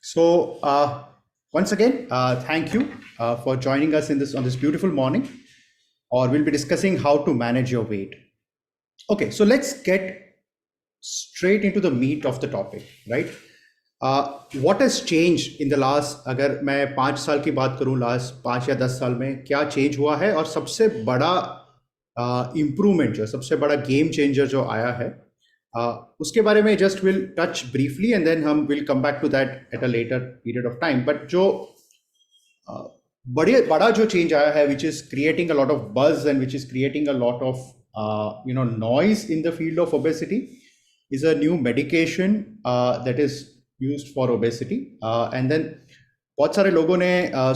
So once again, thank you for joining us in this on this beautiful morning. Or we'll be discussing how to manage your weight. Okay, so let's get straight into the meat of the topic, right? What has changed in the last? अगर मैं 5 साल की बात करूं, last 5 या 10 साल में क्या चेंज हुआ है और सबसे बड़ा इम्प्रूवमेंट जो सबसे बड़ा गेम चेंजर जो आया है उसके बारे में just will touch briefly and then हम will come back to that at a later period of time. But जो बड़ा जो चेंज आया है which is creating a lot of buzz and which is creating a lot of noise in the field of obesity is a new medication that is used for obesity. And then बहुत सारे लोगों ने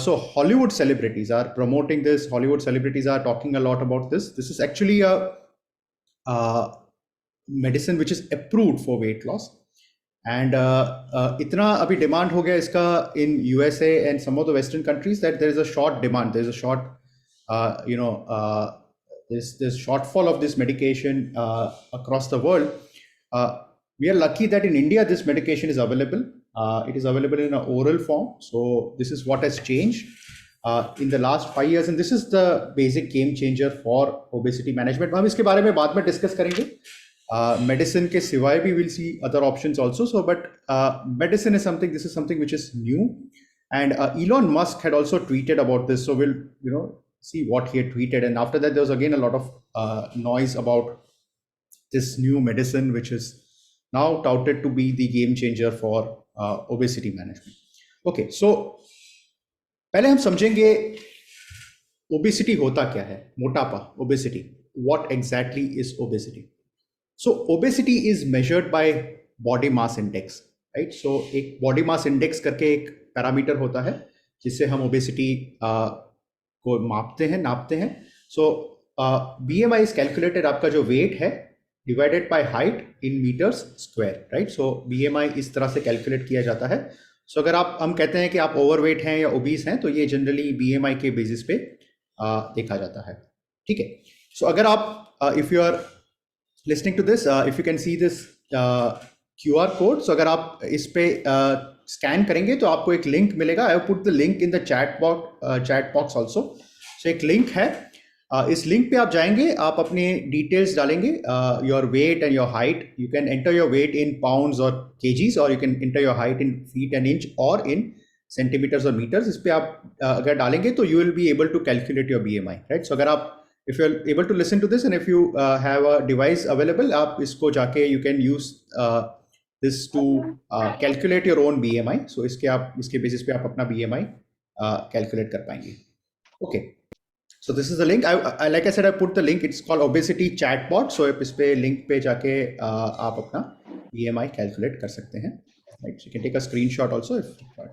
so Hollywood celebrities are promoting this. Hollywood celebrities are talking a lot about this. This is actually a medicine which is approved for weight loss. And इतना अभी demand हो गया इसका in USA and some of the Western countries that there is a short demand. There is a short, this shortfall of this medication across the world. We are lucky that in India this medication is available. It is available in an oral form. So this is what has changed in the last 5 years, and this is the basic game changer for obesity management. हम इसके बारे में बाद में discuss करेंगे. Medicine के सिवाय भी we'll see other options also. So, but medicine is something. This is something which is new, and Elon Musk had also tweeted about this. So we'll see what he had tweeted, and after that there was again a lot of noise about this new medicine which is now touted to be the game changer for obesity management. Okay, so पहले हम समझेंगे obesity होता क्या है. मोटापा, obesity, what exactly is obesity? So obesity is measured by body mass index, right? So एक body mass index करके एक पैरामीटर होता है जिससे हम obesity को नापते हैं. So BMI is calculated, आपका जो weight है divided by height in meters square, right? So BMI इस तरह से कैलकुलेट किया जाता है. So अगर हम कहते हैं कि आप ओवरवेट हैं या ओबीस हैं तो ये जनरली BMI के बेसिस पे देखा जाता है. ठीक है. So अगर आप if you are listening to this, if you can see this QR code, so अगर आप इस पे स्कैन करेंगे तो आपको एक लिंक मिलेगा. I have put the link in the chat box also. So एक लिंक है. इस लिंक पे आप जाएंगे, आप अपने डिटेल्स डालेंगे, your weight and your height. You can enter your weight in pounds और केजीज, और you can enter your height in feet and inch और इन सेंटीमीटर्स और मीटर्स. इस पे आप अगर डालेंगे तो you will be able to calculate your BMI, right? So अगर आप if you are able to listen to this and if you have a device available, आप इसको जाके you can use this to calculate your own BMI. So इसके basis पे आप अपना BMI calculate कर पाएंगे. Okay. So this is the link. I like I said, I put the link. It's called Obesity Chatbot. So इस पे link पे जाके आप अपना BMI कैलकुलेट कर सकते हैं. Right? So you can take a screenshot also if required.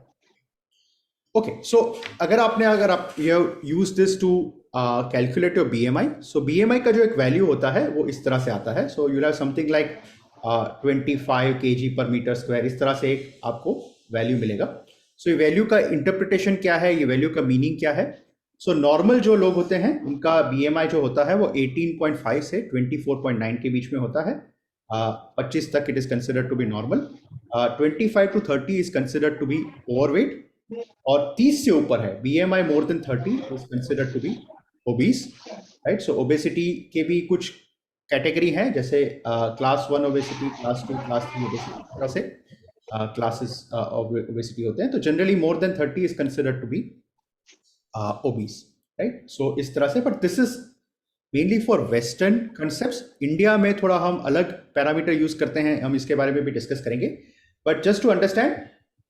Okay. So अगर आप you use this to calculate your BMI. So BMI का जो एक वैल्यू होता है वो इस तरह से आता है. So you'll have something like 25 kg per meter square. इस तरह से एक आपको वैल्यू मिलेगा. So ये वैल्यू का इंटरप्रिटेशन क्या है, ये वैल्यू का मीनिंग क्या है? सो नॉर्मल जो लोग होते हैं उनका BMI जो होता है वो 18.5 से 24.9 के बीच में होता है. 25 तक it is considered to be normal. 25 to 30 is considered to be overweight, और 30 से ऊपर है BMI more than 30 is considered to be obese, right? So obesity के भी कुछ कैटेगरी हैं, जैसे class 1 obesity, class 2, class 3 obesity, तरह से क्लासेस ऑफ ओबेसिटी होते हैं. तो generally more than 30 is considered to be obese, right? So इस तरह से, but this is mainly for Western concepts. India में थोड़ा हम अलग पैरामीटर यूज करते हैं, हम इसके बारे में भी डिस्कस करेंगे. But just to understand,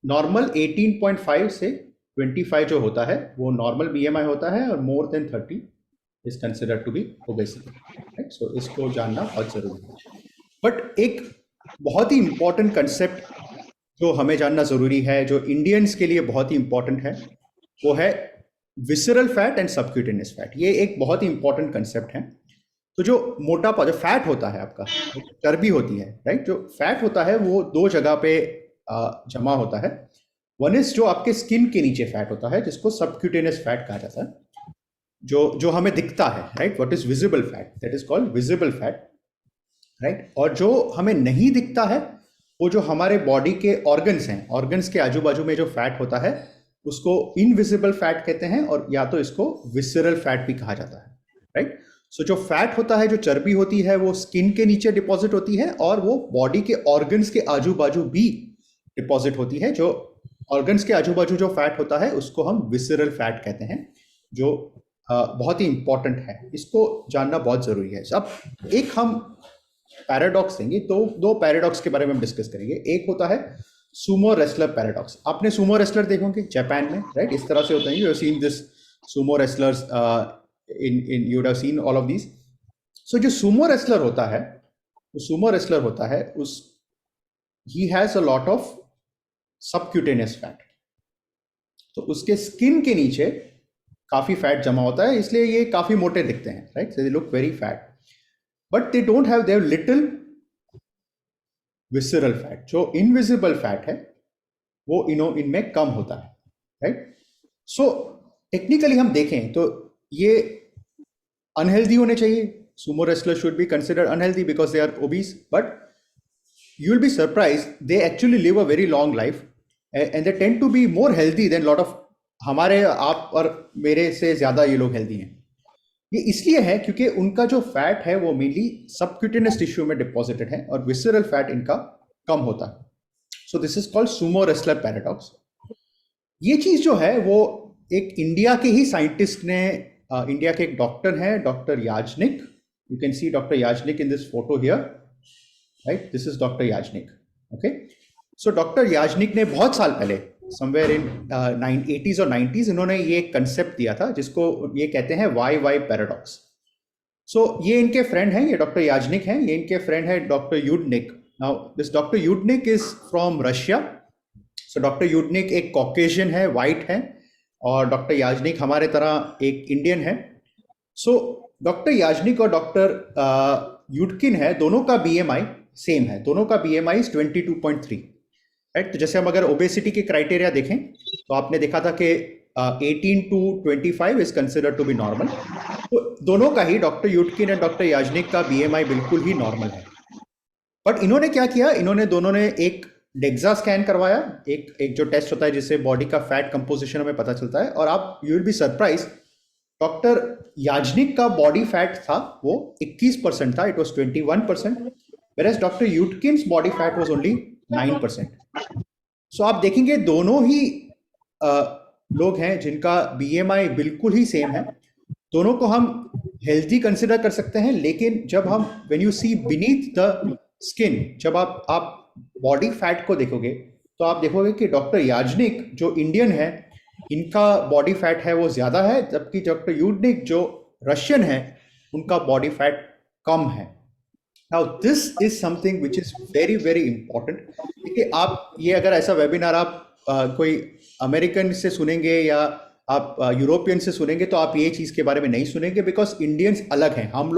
normal 18.5 से 25 जो होता है वो नॉर्मल BMI होता है, और more than 30 is considered to be obesity, right? So इसको जानना बहुत जरूरी है. बट एक बहुत ही इंपॉर्टेंट कंसेप्ट जो हमें जानना जरूरी है, जो इंडियंस के लिए बहुत ही इंपॉर्टेंट है, वो है visceral fat and subcutaneous fat. ये एक बहुत ही इंपॉर्टेंट कंसेप्ट है. तो जो मोटापा, जो फैट होता है आपका, चर्बी होती है, राइट? जो फैट होता है वो दो जगह पे जमा होता है. वन इज जो आपके स्किन के नीचे फैट होता है, जिसको सबक्यूटेनियस फैट कहा जाता है, जो हमें दिखता है, right? What is visible fat, that is called visible fat, right? और जो हमें नहीं दिखता है वो जो हमारे बॉडी के ऑर्गन्स हैं, ऑर्गन्स के आजू बाजू में जो फैट होता है उसको इनविजिबल फैट कहते हैं, और या तो इसको विसरल फैट भी कहा जाता है, राइट। सो जो फैट होता है, जो चर्बी होती है, वो स्किन के नीचे डिपॉजिट होती है और वो बॉडी के ऑर्गन्स के आजू बाजू भी डिपॉजिट होती है। जो ऑर्गन्स के आजू बाजू जो फैट होता है उसको हम विसरल फैट कहते हैं, जो बहुत ही इंपॉर्टेंट है, इसको जानना बहुत जरूरी है। अब एक हम पैराडॉक्स देंगे, तो दो पैराडॉक्स के बारे में हम डिस्कस करेंगे। एक होता है सुमो रेसलर पैराडॉक्स। आपने सुमो रेसलर देखोगे जापान में, राइट, इस तरह से होते हैं। You have seen this sumo wrestlers in you have seen all of these. So जो सुमो रेसलर होता है, जो सुमो रेसलर होता है, उस he has a lot of subcutaneous fat. तो उसके स्किन के नीचे काफी फैट जमा होता है, इसलिए ये काफी मोटे दिखते हैं, right. So they look very fat, but they don't have, they have little visceral fat. जो इनविजिबल फैट है वो इनमें कम होता है, राइट। सो टेक्निकली हम देखें तो ये अनहेल्दी होने चाहिए। Sumo wrestler should be considered unhealthy because they are obese, but you will be surprised they actually live a very long life and they tend to be more healthy than lot of हमारे, आप और मेरे से ज्यादा ये लोग healthy हैं। ये इसलिए है क्योंकि उनका जो फैट है वो मेनली सबक्यूटेनियस टिश्यू में डिपॉजिटेड है और विसरल फैट इनका कम होता है। So this is called Sumo wrestler paradox. ये चीज जो है वो एक इंडिया के ही साइंटिस्ट ने, इंडिया के एक डॉक्टर हैं, doctor Yajnik. You can see doctor Yajnik in this photo here, right, this is doctor Yajnik. Okay, so doctor Yajnik ने बहुत साल पहले, समवेयर इन 80s और 90s, इन्होंने ये कंसेप्ट दिया था जिसको ये कहते हैं वाई वाई पैराडॉक्स। सो ये इनके फ्रेंड हैं, ये डॉक्टर याजनिक हैं, ये इनके फ्रेंड है doctor Yudnik. Now this doctor Yudnik is from Russia. So doctor Yudnik एक कॉकेशियन है, वाइट है, और डॉक्टर याजनिक हमारे तरह एक इंडियन है। सो डॉक्टर याजनिक और डॉक्टर यूडकिन है, दोनों का बीएमआई सेम है, दोनों का बीएमआई 22.3, राइट। तो जैसे हम अगर ओबेसिटी के क्राइटेरिया देखें तो आपने देखा था कि 18 to 25 is considered to be normal. तो दोनों का ही, डॉक्टर यूडकिन और डॉक्टर याजनिक का बीएमआई बिल्कुल ही नॉर्मल है। बट इन्होंने क्या किया, इन्होंने दोनों ने एक डेक्सा स्कैन करवाया, एक जो टेस्ट होता है जिससे बॉडी का फैट कंपोजिशन हमें पता चलता है, और आप you will be surprise, doctor Yajnik का बॉडी फैट था वो 21% था, it was 21%, whereas doctor Yudkin's body fat was only 9%। So आप देखेंगे दोनों ही लोग हैं जिनका बीएमआई बिल्कुल ही सेम है, दोनों को हम हेल्दी कंसिडर कर सकते हैं। लेकिन जब हम, when you see beneath the skin, जब आप बॉडी फैट को देखोगे तो आप देखोगे कि डॉक्टर याजनिक जो इंडियन है, इनका बॉडी फैट है वो ज्यादा है, जबकि डॉक्टर यूडनिक जो रशियन है उनका बॉडी फैट कम है। Now this is something which is very very important. देखिए, आप ये अगर ऐसा वेबिनार आप कोई अमेरिकन से सुनेंगे या आप यूरोपियन से सुनेंगे तो आप ये चीज़ के बारे में नहीं सुनेंगे, बिकॉज इंडियंस अलग हैं, हम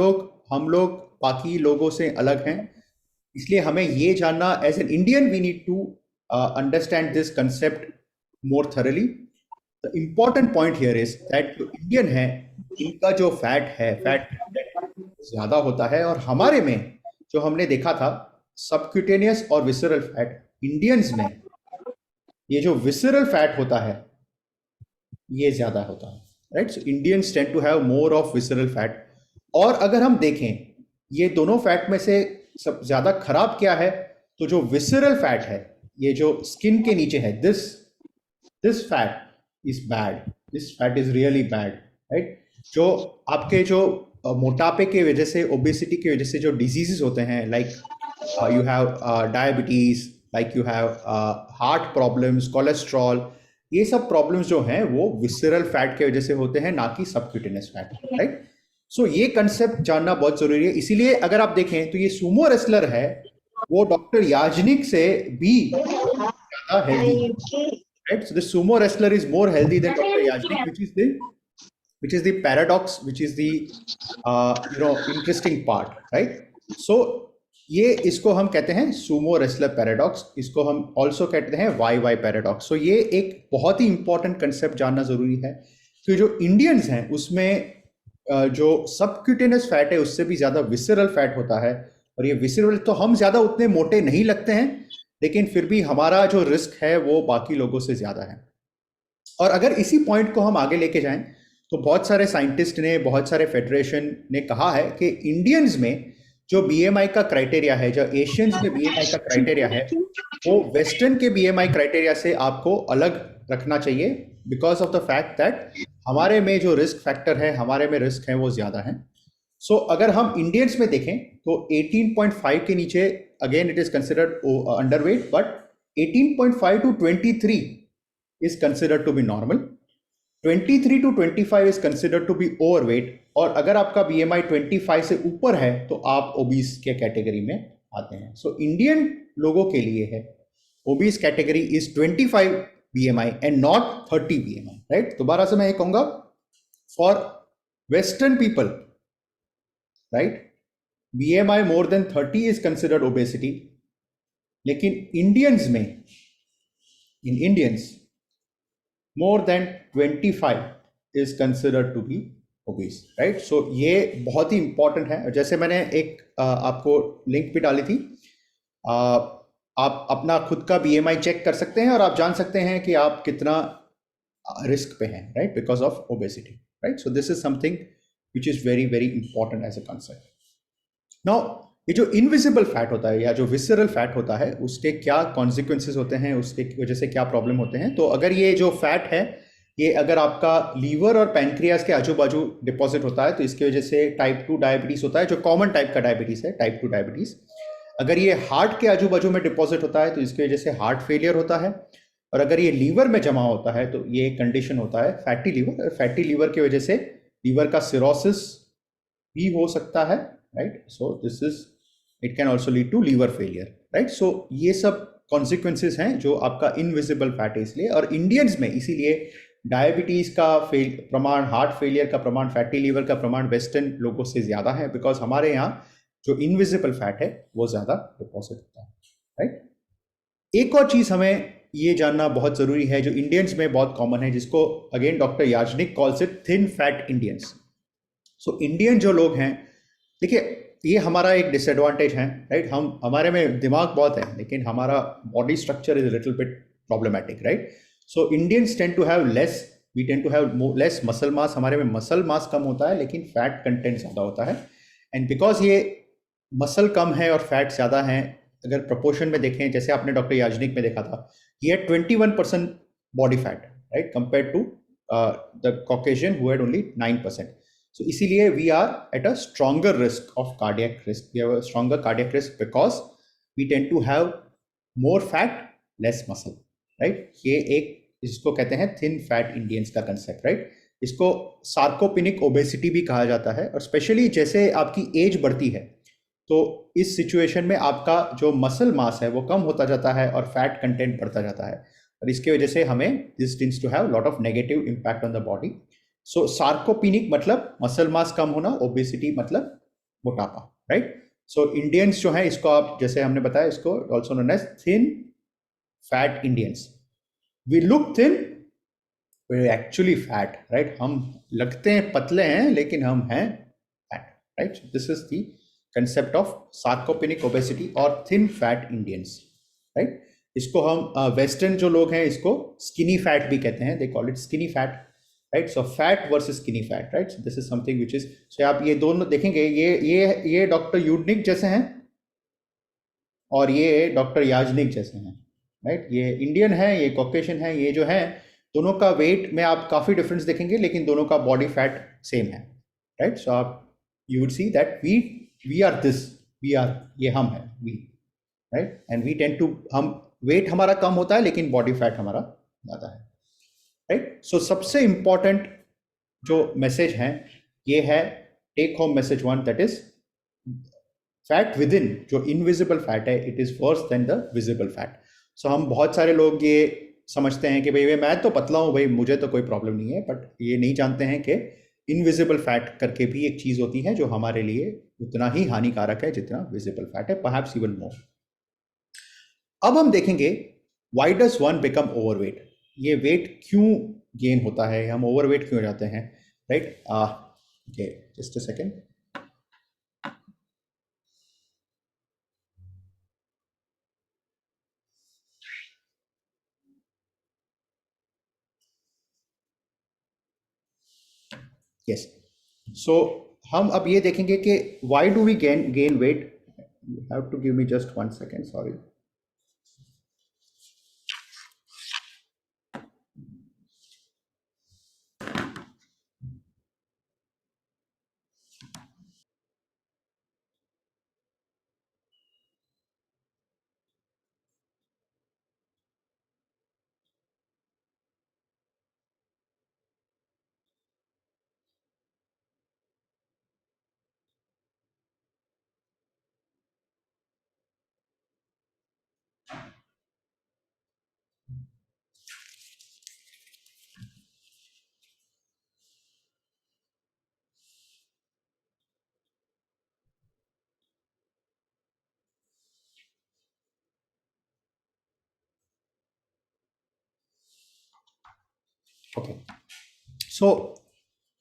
लोग बाकी लोगों से अलग हैं। इसलिए हमें ये जानना, as an Indian we need to understand this concept more thoroughly. The important point here is that जो इंडियन है इनका जो फैट है, फैट ज्यादा होता है, और हमारे में जो हमने देखा था सबक्यूटेनियस और विसरल फैट, इंडियंस में ये जो विसरल फैट होता है ये ज्यादा होता है, right. So Indians tend to have more of visceral fat. और अगर हम देखें ये दोनों फैट में से सब ज्यादा खराब क्या है, तो जो विसरल फैट है, ये जो स्किन के नीचे है, this fat is bad, this fat is really bad, right. जो आपके जो मोटापे के वजह से, ओबेसिटी की वजह से जो डिजीजेस होते हैं, like you have diabetes, like you have heart problems, cholesterol, ये सब प्रॉब्लम्स जो हैं वो विसरल फैट के वजह से होते हैं, ना कि सबक्यूटेनियस फैट, राइट। सो ये कंसेप्ट जानना बहुत जरूरी है। इसीलिए अगर आप देखें तो ये सुमो रेसलर है, वो डॉक्टर याजनिक से भी ज्यादा healthy, right. So the sumo wrestler is more healthy than doctor Yajnik, which is the paradox, which is the interesting part, right? So ये इसको हम कहते हैं सुमो रेसलर पैराडॉक्स, इसको हम ऑल्सो कहते हैं वाई वाई पैराडॉक्स। सो ये एक बहुत ही इंपॉर्टेंट कंसेप्ट जानना जरूरी है कि जो इंडियंस हैं उसमें जो सबक्यूटेनियस फैट है उससे भी ज्यादा विसरल फैट होता है, और ये विसरल, तो हम ज्यादा उतने मोटे नहीं लगते हैं, लेकिन फिर भी हमारा जो रिस्क है वो बाकी लोगों से ज़्यादा है। और अगर इसी पॉइंट को हम आगे लेके जाएं तो बहुत सारे साइंटिस्ट ने, बहुत सारे फेडरेशन ने कहा है कि इंडियंस में जो बीएमआई का क्राइटेरिया है, जो एशियंस में बीएमआई का क्राइटेरिया है, वो वेस्टर्न के बीएमआई क्राइटेरिया से आपको अलग रखना चाहिए, because of the fact that हमारे में जो रिस्क फैक्टर है, हमारे में रिस्क है वो ज़्यादा है। सो अगर हम इंडियंस में देखें तो 18.5 के नीचे again it is considered underweight, but 18.5 to 23 is considered to be normal, 23 to 25 is considered to be overweight, और अगर आपका BMI 25 से ऊपर है तो आप ओबीस के कैटेगरी में आते हैं। सो इंडियन लोगों के लिए है obese category is 25 BMI and not 30 BMI, right. दोबारा से मैं ये कहूंगा, for western people, right, BMI more than 30 is considered obesity, लेकिन इंडियंस में, इन Indians more than 25 is considered to be obese, right? So ये बहुत ही इंपॉर्टेंट है। जैसे मैंने एक आपको लिंक भी डाली थी, आप अपना खुद का BMI चेक कर सकते हैं और आप जान सकते हैं कि आप कितना रिस्क पे हैं, right, because of obesity, right. So this is something which is very very important as a concept. Now ये जो इनविजिबल फैट होता है या जो विसरल फैट होता है, उसके क्या कॉन्सिक्वेंसेस होते हैं, उसके वजह से क्या प्रॉब्लम होते हैं। तो अगर ये जो फैट है, ये अगर आपका लीवर और पैनक्रियाज के आजू बाजू डिपॉजिट होता है तो इसकी वजह से टाइप 2 डायबिटीज होता है, जो कॉमन टाइप का डायबिटीज है, टाइप 2 डायबिटीज। अगर ये हार्ट के आजू बाजू में डिपॉजिट होता है तो इसकी वजह से हार्ट फेलियर होता है। और अगर ये लीवर में जमा होता है तो ये कंडीशन होता है फैटी लीवर। फैटी लीवर की वजह से लीवर का सिरोसिस भी हो सकता है, right. So this is, it can also lead to liver failure, right. So ये सब कॉन्सिक्वेंसेस हैं जो आपका इनविजिबल फैट है इसलिए। और इंडियंस में इसीलिए डायबिटीज का प्रमाण, हार्ट फेलियर का प्रमाण, फैटी लीवर का प्रमाण वेस्टर्न लोगों से ज्यादा है, बिकॉज हमारे यहाँ जो इनविजिबल फैट है वो ज्यादा डिपॉजिट होता है, राइट। एक और चीज हमें ये जानना बहुत जरूरी है जो इंडियंस में बहुत कॉमन है, जिसको again doctor Yajnik calls it thin fat Indians. So Indian जो लोग हैं, देखिए ये हमारा एक डिसएडवांटेज है, राइट। हम, हमारे में दिमाग बहुत है लेकिन हमारा body structure is little bit problematic, right. So Indians tend to have less, we tend to have less muscle mass. हमारे में मसल मास कम होता है लेकिन फैट कंटेंट ज़्यादा होता है। एंड बिकॉज ये मसल कम है और फैट ज़्यादा है, अगर प्रपोर्शन में देखें, जैसे आपने डॉक्टर याजनिक में देखा था, ये 21% body fat, right, compare to the Caucasian who had only 9%। So इसीलिए we are at a stronger risk of cardiac risk. We have a stronger cardiac risk because we tend to have more fat, less muscle, right? ये एक, इसको कहते हैं thin fat Indians का concept, right? इसको सार्कोपिनिक obesity भी कहा जाता है। और स्पेशली जैसे आपकी एज बढ़ती है तो इस सिचुएशन में आपका जो मसल मास है वो कम होता जाता है और फैट कंटेंट बढ़ता जाता है, और इसके वजह से हमें this tends to have lot of negative impact on the body. So sarcopenic मतलब मसल मास कम होना, ओबेसिटी मतलब मोटापा, राइट। सो इंडियंस जो है, इसको आप, जैसे हमने बताया, इसको also known as thin fat Indians. We look thin, we actually fat, right. हम लगते हैं पतले हैं लेकिन हम हैं fat, right. This is the concept of sarcopenic obesity और थिन फैट इंडियंस, राइट। इसको हम वेस्टर्न जो लोग हैं इसको स्किनी फैट भी कहते हैं, they call it skinny fat, right. So fat versus skinny fat, right. This is something which is, so आप ये दोनों देखेंगे, ये डॉक्टर यूडनिक जैसे हैं और ये डॉक्टर याजनिक जैसे हैं, राइट। ये इंडियन है, ये कॉकेशियन है, ये जो है दोनों का वेट में आप काफी डिफरेंस देखेंगे लेकिन दोनों का बॉडी फैट सेम है, राइट। सो आप, you would see that we are this, we are, ये हम है, we, right. And we tend to, हम वेट हमारा कम होता है लेकिन बॉडी फैट हमारा ज्यादा है, राइट। सो सबसे इंपॉर्टेंट जो मैसेज है ये है take home message 1, that is fat within, जो इनविजिबल फैट है, it is worse than the visible fat. So हम बहुत सारे लोग ये समझते हैं कि भाई मैं तो पतला हूँ, भाई मुझे तो कोई प्रॉब्लम नहीं है, बट ये नहीं जानते हैं कि इनविजिबल फैट करके भी एक चीज होती है जो हमारे लिए उतना ही हानिकारक है जितना विजिबल फैट है, परहैप्स इवन मोर। अब हम देखेंगे why does one become overweight, ये वेट क्यों गेन होता है, हम ओवरवेट क्यों हो जाते हैं, right. Okay, just a second. Yes. So हम अब ये देखेंगे कि why do we gain weight. You have to give me just 1 second, sorry. Okay. So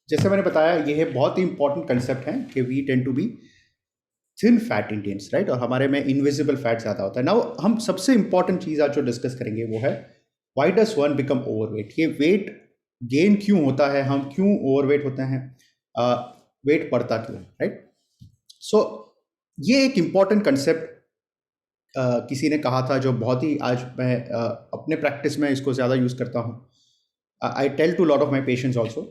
जैसे मैंने बताया, ये है बहुत ही इंपॉर्टेंट कंसेप्ट है कि we tend to be thin fat Indians, right, और हमारे में इनविजिबल फैट ज़्यादा होता है। नाउ हम सबसे इंपॉर्टेंट चीज़ आज जो डिस्कस करेंगे वो है why does one become overweight. ये वेट गेन क्यों होता है, हम क्यों ओवरवेट होते हैं, वेट बढ़ता क्यों है, राइट। सो ये एक इम्पॉर्टेंट कंसेप्ट किसी ने कहा था जो बहुत ही आज मैं अपने प्रैक्टिस में इसको ज़्यादा यूज़ करता हूँ। I tell to lot of my patients also.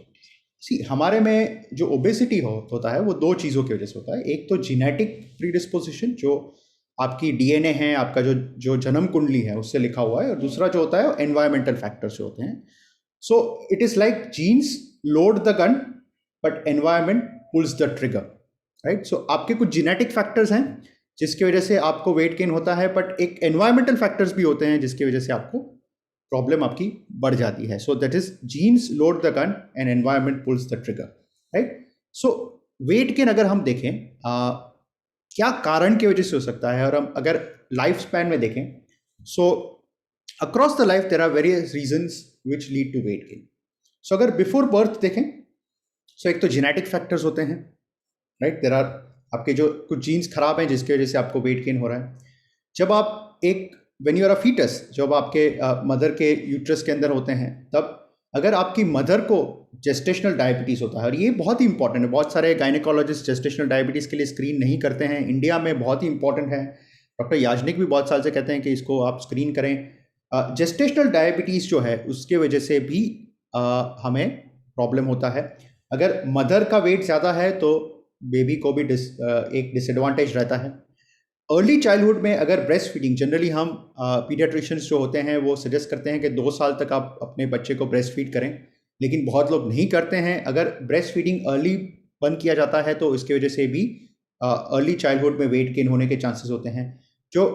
See, हमारे में जो ओबेसिटी होता है वो दो चीज़ों की वजह से होता है। एक तो जीनेटिक प्रीडिस्पोजिशन, जो आपकी डीएनए है, आपका जो जो जन्म कुंडली है उससे लिखा हुआ है, और दूसरा जो होता है एनवायरमेंटल फैक्टर से होते हैं। So it is like genes load the gun but environment pulls the trigger, right. So आपके कुछ जीनेटिक फैक्टर्स हैं जिसकी वजह से आपको वेट गेन होता है, बट एक एनवायरमेंटल फैक्टर्स भी होते हैं जिसकी वजह से आपको प्रॉब्लम आपकी बढ़ जाती है। So that is genes load the gun and environment pulls the trigger, right. So weight gain अगर हम देखें क्या कारण की वजह से हो सकता है, और हम अगर लाइफ स्पैन में देखें, so across the life there are various reasons which lead to weight gain. So अगर बिफोर बर्थ देखें, सो एक तो जेनेटिक फैक्टर्स होते हैं, राइट। देयर आर आपके जो कुछ जीन्स खराब हैं जिसकी वजह से आपको वेट गेन हो रहा है। जब आप एक when you are a fetus, जब आपके मदर के यूट्रस के अंदर होते हैं, तब अगर आपकी मदर को जेस्टेशनल डायबिटीज़ होता है, और ये बहुत ही इंपॉर्टेंट है, बहुत सारे गायनेकोलॉजिस्ट जेस्टेशनल डायबिटीज़ के लिए स्क्रीन नहीं करते हैं, इंडिया में बहुत ही इंपॉर्टेंट है। डॉक्टर याजनिक भी बहुत साल से कहते हैं कि इसको आप स्क्रीन करें। जेस्टेशनल डायबिटीज़ जो है उसके वजह से भी हमें प्रॉब्लम होता है। अगर मदर का वेट ज़्यादा है तो बेबी को भी एक डिसएडवांटेज रहता है। अर्ली चाइल्डहुड में अगर ब्रेस्ट फीडिंग, जनरली हम पीडियाट्रिशियंस जो होते हैं वो सजेस्ट करते हैं कि 2 साल तक आप अपने बच्चे को ब्रेस्ट फीड करें, लेकिन बहुत लोग नहीं करते हैं। अगर ब्रेस्ट फीडिंग अर्ली बंद किया जाता है तो इसकी वजह से भी अर्ली चाइल्डहुड में वेट गेन होने के चांसेस होते हैं। जो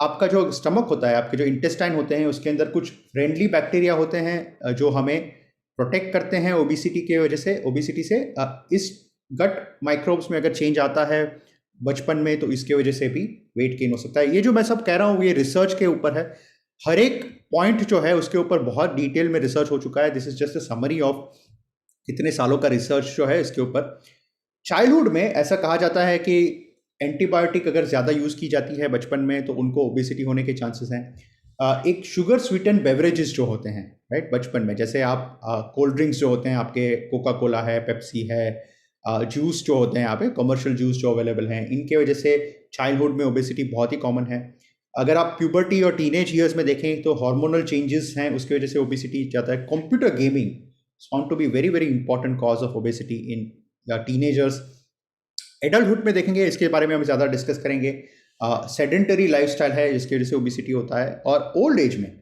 आपका जो स्टमक होता है, आपके जो इंटेस्टाइन होते हैं, उसके अंदर कुछ फ्रेंडली बैक्टीरिया होते हैं जो हमें प्रोटेक्ट करते हैं ओबिसिटी की वजह से, ओबिसिटी से। इस गट माइक्रोब्स में अगर चेंज आता है बचपन में, तो इसके वजह से भी वेट गेन हो सकता है। ये जो मैं सब कह रहा हूँ ये रिसर्च के ऊपर है, हर एक पॉइंट जो है उसके ऊपर बहुत डिटेल में रिसर्च हो चुका है। This is just a summary of कितने सालों का रिसर्च जो है इसके ऊपर। चाइल्डहुड में ऐसा कहा जाता है कि एंटीबायोटिक अगर ज़्यादा यूज़ की जाती है बचपन में तो उनको ओबेसिटी होने के चांसेस हैं। एक शुगर स्वीटन बेवरेजेस जो होते हैं, राइट, बचपन में, जैसे आप कोल्ड ड्रिंक्स जो होते हैं आपके, कोका कोला है, पेप्सी है, जूस जो होते हैं यहाँ पे कमर्शियल जूस जो अवेलेबल हैं, इनके वजह से चाइल्डहुड में ओबेसिटी बहुत ही कॉमन है। अगर आप प्यूबर्टी और टीनेज ईयर्स में देखें तो हार्मोनल चेंजेस हैं, उसकी वजह से ओबेसिटी जाता है। Computer gaming found to be very very important cause of obesity in teenagers. Adulthood में देखेंगे, इसके बारे में हम ज़्यादा डिस्कस करेंगे। सेडेंटरी लाइफस्टाइल है जिसकी वजह से ओबेसिटी होता है, और ओल्ड एज में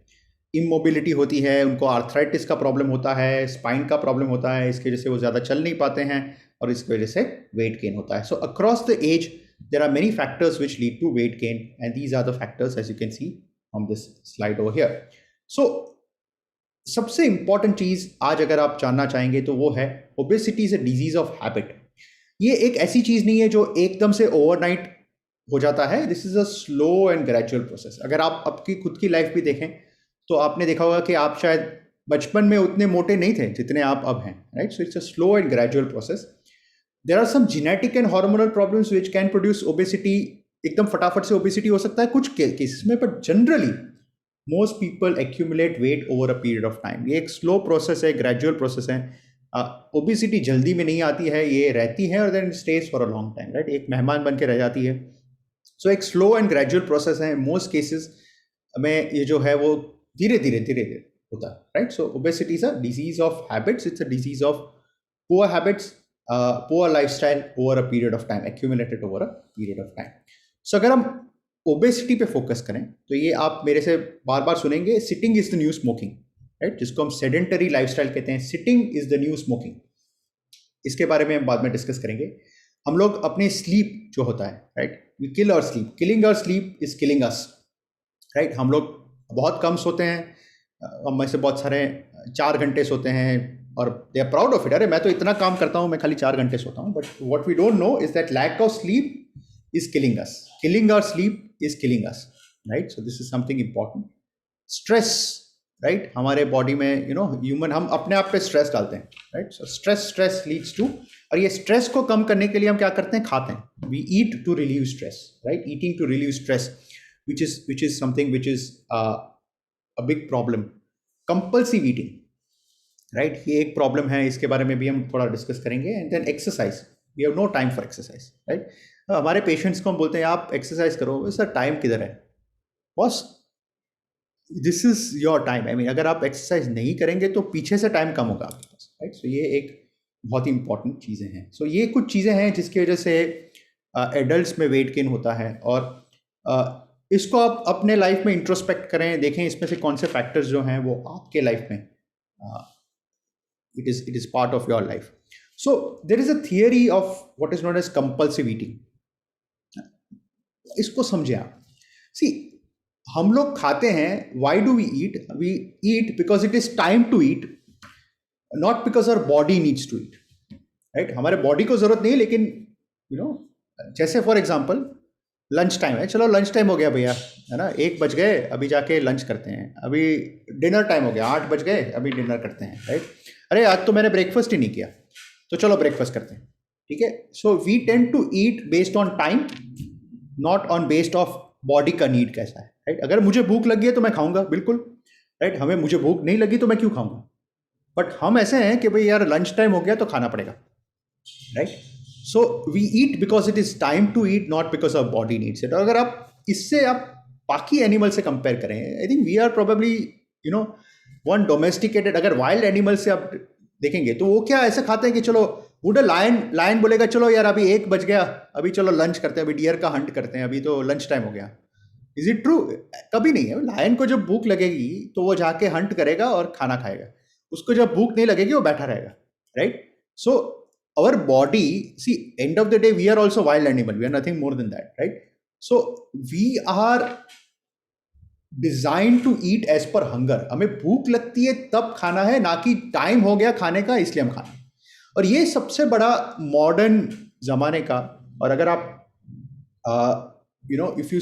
इमोबिलिटी होती है, उनको आर्थराइटिस का प्रॉब्लम होता है, स्पाइन का प्रॉब्लम होता है, इसकी वजह से वो ज़्यादा चल नहीं पाते हैं और इसकी वजह से वेट गेन होता है। So across the age there are many factors which lead to weight gain and these are the factors as you can see from this slide over here. So सबसे इंपॉर्टेंट चीज़ आज अगर आप जानना चाहेंगे तो वो है obesity is a disease of habit. ये एक ऐसी चीज़ नहीं है जो एकदम से ओवरनाइट हो जाता है। This is a slow and gradual process. अगर आप आपकी खुद की लाइफ भी देखें तो आपने देखा होगा कि आप शायद बचपन में उतने मोटे नहीं थे जितने आप अब हैं, right. So it's a slow and gradual process. There are some genetic and hormonal problems which can produce obesity. एकदम फटाफट से ओबेसिटी हो सकता है कुछ केसेस में, but generally most people accumulate weight over a period of time. ये एक स्लो प्रोसेस है, ग्रेजुअल प्रोसेस है। ओबिसिटी जल्दी में नहीं आती है, ये रहती है और then stays for a long time, right, एक मेहमान बन के रह जाती है. सो एक स्लो एंड ग्रेजुअल प्रोसेस है. मोस्ट केसेस में ये जो है वो धीरे धीरे धीरे धीरे होता है, right. So obesity is a disease of habits, it's a disease of poor habits, poor lifestyle over a period of time, accumulated over a period of time. So अगर हम ओबेसिटी पे फोकस करें तो ये आप मेरे से बार बार सुनेंगे, sitting is the new smoking, right, जिसको हम सेडेंटरी लाइफस्टाइल कहते हैं. Sitting is the new smoking. इसके बारे में हम बाद में डिस्कस करेंगे. हम लोग अपने स्लीप जो होता है, right, we kill our sleep. Killing our sleep is killing us, right. हम लोग बहुत कम सोते हैं. हम में से बहुत सारे 4 घंटे सोते हैं और they are proud of it. अरे मैं तो इतना काम करता हूँ, मैं खाली 4 घंटे सोता हूँ. But what we don't know is that lack of sleep is killing us. Killing our sleep is killing us, right. So this is something important. Stress, right, हमारे बॉडी में ह्यूमन हम अपने आप पे स्ट्रेस डालते हैं, right. So stress leads to, और ये स्ट्रेस को कम करने के लिए हम क्या करते हैं, खाते हैं. We eat to relieve stress, right. Eating to relieve stress, which is something which is a big problem. Compulsive eating, right, ये एक प्रॉब्लम है. इसके बारे में भी हम थोड़ा डिस्कस करेंगे. And then exercise, we have no time for exercise, right. हमारे पेशेंट्स को हम बोलते हैं आप एक्सरसाइज करो. सर टाइम किधर है boss, this is your time. I mean अगर आप एक्सरसाइज नहीं करेंगे तो पीछे से टाइम कम होगा आपके पास, राइट. सो ये एक बहुत ही इंपॉर्टेंट चीज़ें हैं. सो ये कुछ चीज़ें हैं जिसकी वजह से एडल्ट में वेट गेन होता है. और इसको आप अपने लाइफ में इंट्रोस्पेक्ट करें, देखें इसमें से कौन से फैक्टर्स जो हैं वो आपके लाइफ में it is part of your life. So there is a theory of what is known as compulsive eating. इसको समझे आप. सी, हम लोग खाते हैं. Why do we eat? We eat because it is time to eat, not because our body needs to eat, right. हमारे body को जरूरत नहीं, लेकिन जैसे फॉर एग्जाम्पल लंच टाइम है, चलो लंच टाइम हो गया भैया, है ना, 1 बज गए, अभी जाके लंच करते हैं. अभी डिनर टाइम हो गया, 8 बज गए, अभी डिनर करते हैं, राइट. अरे आज तो मैंने ब्रेकफास्ट ही नहीं किया, तो चलो ब्रेकफास्ट करते हैं, ठीक है. So we tend to eat based on time, not on based of body का नीड कैसा है, राइट. अगर मुझे भूख लगी है तो मैं खाऊंगा, बिल्कुल, राइट. हमें मुझे भूख नहीं लगी तो मैं क्यों खाऊंगा. बट हम ऐसे हैं कि भाई यार लंच टाइम हो गया तो खाना पड़ेगा, right. So we eat because it is time to eat, not because our body needs it. और अगर आप इससे आप बाकी एनिमल से कंपेयर करें, I think we are probably one domesticated. अगर वाइल्ड एनिमल से आप देखेंगे तो वो क्या ऐसे खाते हैं कि चलो वुड लायन बोलेगा चलो यार अभी 1 बज गया, अभी चलो लंच करते हैं, अभी डियर का हंट करते हैं, अभी तो लंच टाइम हो गया. Is it true? कभी नहीं है. लायन को जब भूख लगेगी तो वो जाके हंट करेगा और खाना खाएगा. उसको जब भूख नहीं लगेगी वो बैठा रहेगा, right. So our body, see, end of the day we are also wild animal, we are nothing more than that, right. So we are designed to eat as per hunger. हमें भूख लगती है तब खाना है, ना कि टाइम हो गया खाने का इसलिए हम खाना है. और ये सबसे बड़ा मॉडर्न जमाने का. और अगर आप if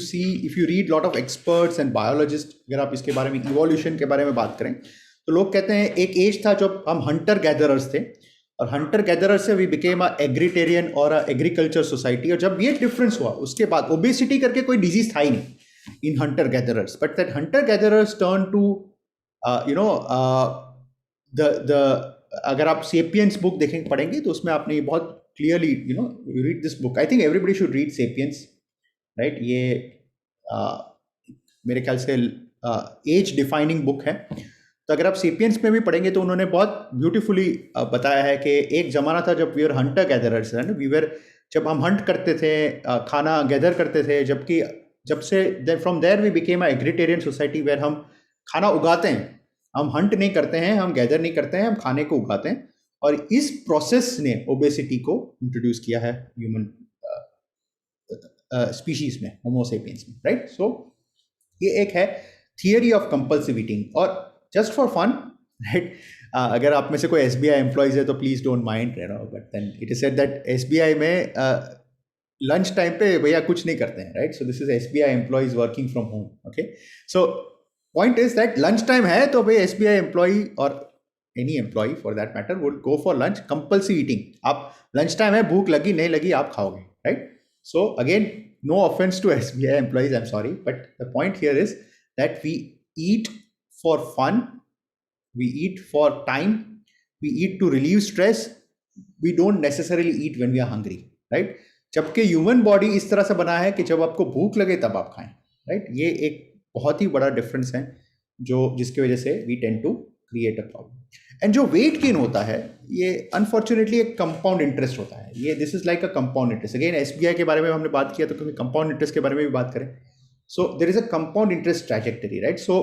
you read lot of experts and biologists, अगर आप इसके बारे में इवोल्यूशन के बारे में बात करें तो लोग कहते हैं एक एज था जब हम हंटर गैदरर्स थे, और हंटर गैदरर से वी बिकेम अ एग्रीटेरियन और अ एग्रीकल्चर सोसाइटी. और जब ये डिफरेंस हुआ उसके बाद ओबेसिटी करके कोई डिजीज था ही नहीं in hunter gatherers. But that hunter gatherers turn to the अगर आप सेपियंस बुक देखेंगे पढ़ेंगे तो उसमें आपने बहुत clearly read this book. I think everybody should read sapiens, right. ये मेरे ख्याल से एज डिफाइनिंग बुक है. तो अगर आप सेपियंस में भी पढ़ेंगे तो उन्होंने बहुत ब्यूटीफुली बताया है कि एक ज़माना था जब वी आर हंटर गैदरर्स, है ना. जब हम हंट करते थे, खाना गैदर करते थे, जबकि जब से from there we became a agrarian society where हम खाना उगाते हैं. हम हंट नहीं करते हैं, हम गैदर नहीं करते हैं, हम खाने को उगाते हैं. और इस प्रोसेस ने ओबेसिटी को इंट्रोड्यूस किया है ह्यूमन स्पीशीज में, होमोसेपियंस में, राइट. सो ये एक है थियरी ऑफ कंपल्सिव ईटिंग. और जस्ट फॉर फन, राइट, अगर आप में से कोई SBI एम्प्लॉयज है तो please don't mind, but then it is said that SBI में लंच टाइम पे भैया कुछ नहीं करते हैं, right. So this is SBI employees working from home, okay. So point is that lunch time है तो भाई SBI एम्प्लॉय और any employee for that matter would go for lunch. Compulsive eating, आप लंच टाइम है, भूख लगी नहीं लगी आप खाओगे, right. So again no offence to SBI employees, I am sorry, but the point here is that we eat for fun, we eat for time, we eat to relieve stress, we don't necessarily eat when we are hungry, right? जबकि human body इस तरह से बना है कि जब आपको भूख लगे तब आप खाएं, राइट? ये एक बहुत ही बड़ा डिफरेंस है जो जिसकी वजह से we tend to create a problem. And जो वेट गेन होता है ये अनफॉर्चुनेटली एक कंपाउंड इंटरेस्ट होता है। ये this is like a compound interest. Again SBI के बारे में हमने बात किया तो कभी कंपाउंड इंटरेस्ट के बारे में भी बात करें। So there is a compound interest trajectory, right? So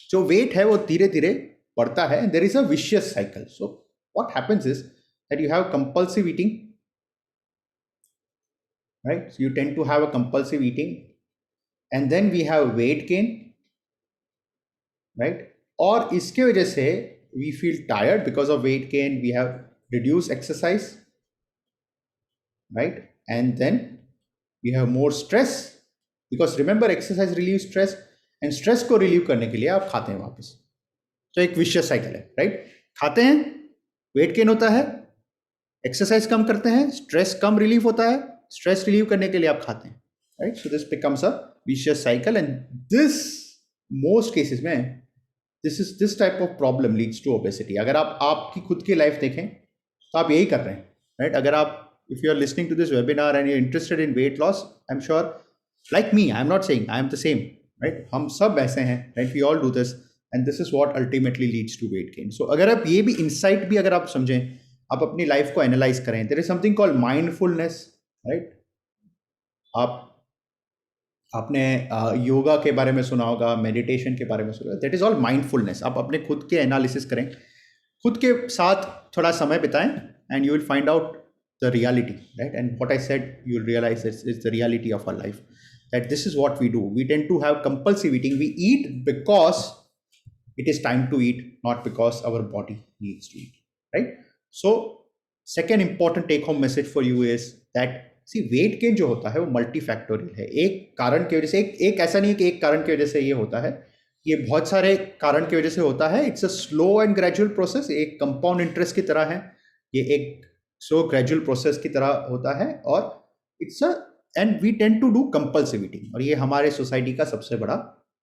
जो वेट है वो धीरे धीरे बढ़ता है, there is a vicious cycle. So what happens is that you have compulsive eating, right? So you tend to have a compulsive eating, and then we have weight gain, right? और इसके वजह से we feel tired because of weight gain, we have reduced exercise, right? And then we have more stress because remember exercise relieves stress, and stress को relieve करने के लिए आप खाते हैं वापस। तो एक विशियस साइकिल है, राइट? खाते हैं, वेट गेन होता है, एक्सरसाइज कम करते हैं, स्ट्रेस कम रिलीफ होता है, स्ट्रेस रिलीव करने के लिए आप खाते हैं, right? So this becomes a vicious cycle, and this most cases में this type of problem leads to obesity. अगर आप आपकी खुद की लाइफ देखें तो आप यही कर रहे हैं, राइट? अगर आप if you are listening to this webinar and you are interested in weight loss, I am sure like me, I am not saying I am the same, right? हम सब ऐसे हैं, right? We all do this, and this is what ultimately leads to weight gain. So अगर आप ये भी insight भी अगर आप समझें, आप अपनी लाइफ को एनालाइज करें, there is something called mindfulness, right? आपने योगा के बारे में सुना होगा, मेडिटेशन के बारे में सुना होगा, दैट इज ऑल माइंडफुलनेस। आप अपने खुद के एनालिसिस करें, खुद के साथ थोड़ा समय बिताएं, and you will find out the reality, right? And what I said, you will realise is the reality of our life, that this is what we do. We tend to have compulsive eating. We eat because it is time to eat, not because our body needs to eat, right? So second important take home message for you is that see weight gain जो होता है वो multifactorial है। एक कारण की वजह से, एक ऐसा नहीं है कि एक कारण की वजह से ये होता है, ये बहुत सारे कारण की वजह से होता है। It's a slow and gradual process, एक कंपाउंड इंटरेस्ट की तरह है, ये एक स्लो ग्रेजुअल प्रोसेस की तरह होता है, और it's a and we tend to do compulsive eating, और ये हमारे सोसाइटी का सबसे बड़ा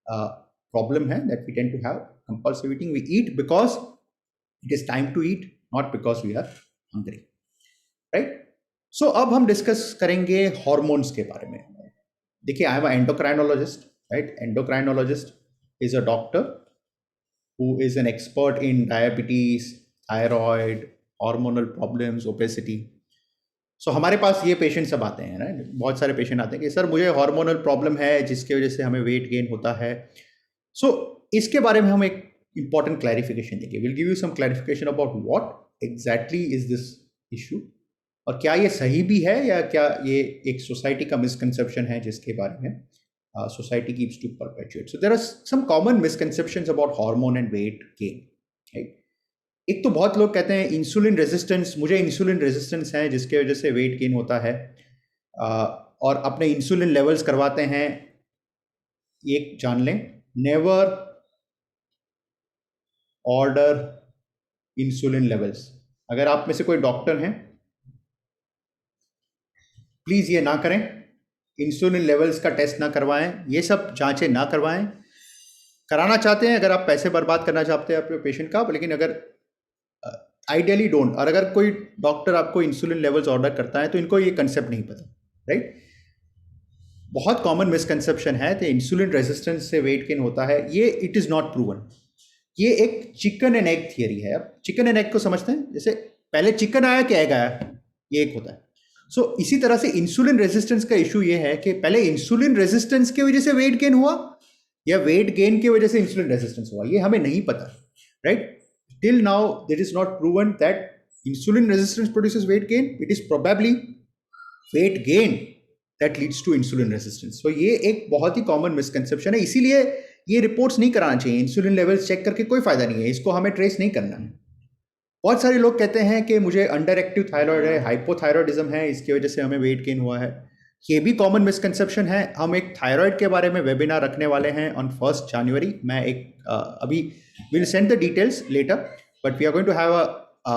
प्रॉब्लम है, that we tend to have compulsive eating. We eat because it is time to eat, not because we are hungry, right? So अब हम discuss करेंगे हॉर्मोन्स के बारे में। देखिए, I am a endocrinologist, right? Endocrinologist is a doctor who is an expert in diabetes, thyroid, hormonal problems, obesity. सो हमारे पास ये patient सब आते हैं, राइट? बहुत सारे पेशेंट आते हैं कि सर मुझे हार्मोनल प्रॉब्लम है जिसकी वजह से हमें वेट गेन होता है। सो इसके बारे में हम एक इंपॉर्टेंट क्लैरिफिकेशन देंगे। Will give you some clarification about what exactly is this issue, और क्या ये सही भी है या क्या ये एक सोसाइटी का मिसकंसेप्शन है जिसके बारे में society keeps to perpetuate. So there are some common misconceptions about hormone and weight gain, right? एक तो बहुत लोग कहते हैं इंसुलिन रेजिस्टेंस, मुझे इंसुलिन रेजिस्टेंस है जिसके वजह से वेट गेन होता है, और अपने इंसुलिन लेवल्स करवाते हैं। एक जान लें, नेवर ऑर्डर इंसुलिन लेवल्स। अगर आप में से कोई डॉक्टर हैं, प्लीज ये ना करें, इंसुलिन लेवल्स का टेस्ट ना करवाएं, ये सब जांचें ना करवाएं। कराना चाहते हैं अगर आप पैसे बर्बाद करना चाहते हैं अपने पेशेंट का, लेकिन अगर आइडियली डोंट। और अगर कोई डॉक्टर आपको इंसुलिन लेवल्स ऑर्डर करता है तो इनको ये कंसेप्ट नहीं पता, राइट? बहुत कॉमन मिसकंसेप्शन है कि इंसुलिन रेजिस्टेंस से वेट गेन होता है, ये इट इज़ नॉट प्रूवन। ये एक चिकन एंड एग थियरी है। अब चिकन एंड एग को समझते हैं, जैसे पहले चिकन आया कि एग आया, ये एक होता है। सो इसी तरह से इंसुलिन रेजिस्टेंस का इशू ये है कि पहले इंसुलिन रेजिस्टेंस की वजह से वेट गेन हुआ या वेट गेन की वजह से इंसुलिन रेजिस्टेंस हुआ, ये हमें नहीं पता, right? Till now it is not proven that insulin resistance produces weight gain, it is probably weight gain that leads to insulin resistance. So ये एक बहुत ही कॉमन मिसकंसेप्शन है, इसीलिए ये रिपोर्ट्स नहीं कराना चाहिए। इंसुलिन लेवल्स चेक करके कोई फायदा नहीं है, इसको हमें ट्रेस नहीं करना है। बहुत सारे लोग कहते हैं कि मुझे अंडर एक्टिव थायराइड है, हाइपोथायरॉयडिज्म है, इसकी वजह से हमें वेट गेन हुआ है। ये भी कॉमन मिसकंसेप्शन है। हम एक थायराइड के बारे में वेबिनार रखने वाले हैं ऑन 1 जनवरी। मैं एक अभी will send the details letter, but we are going to have a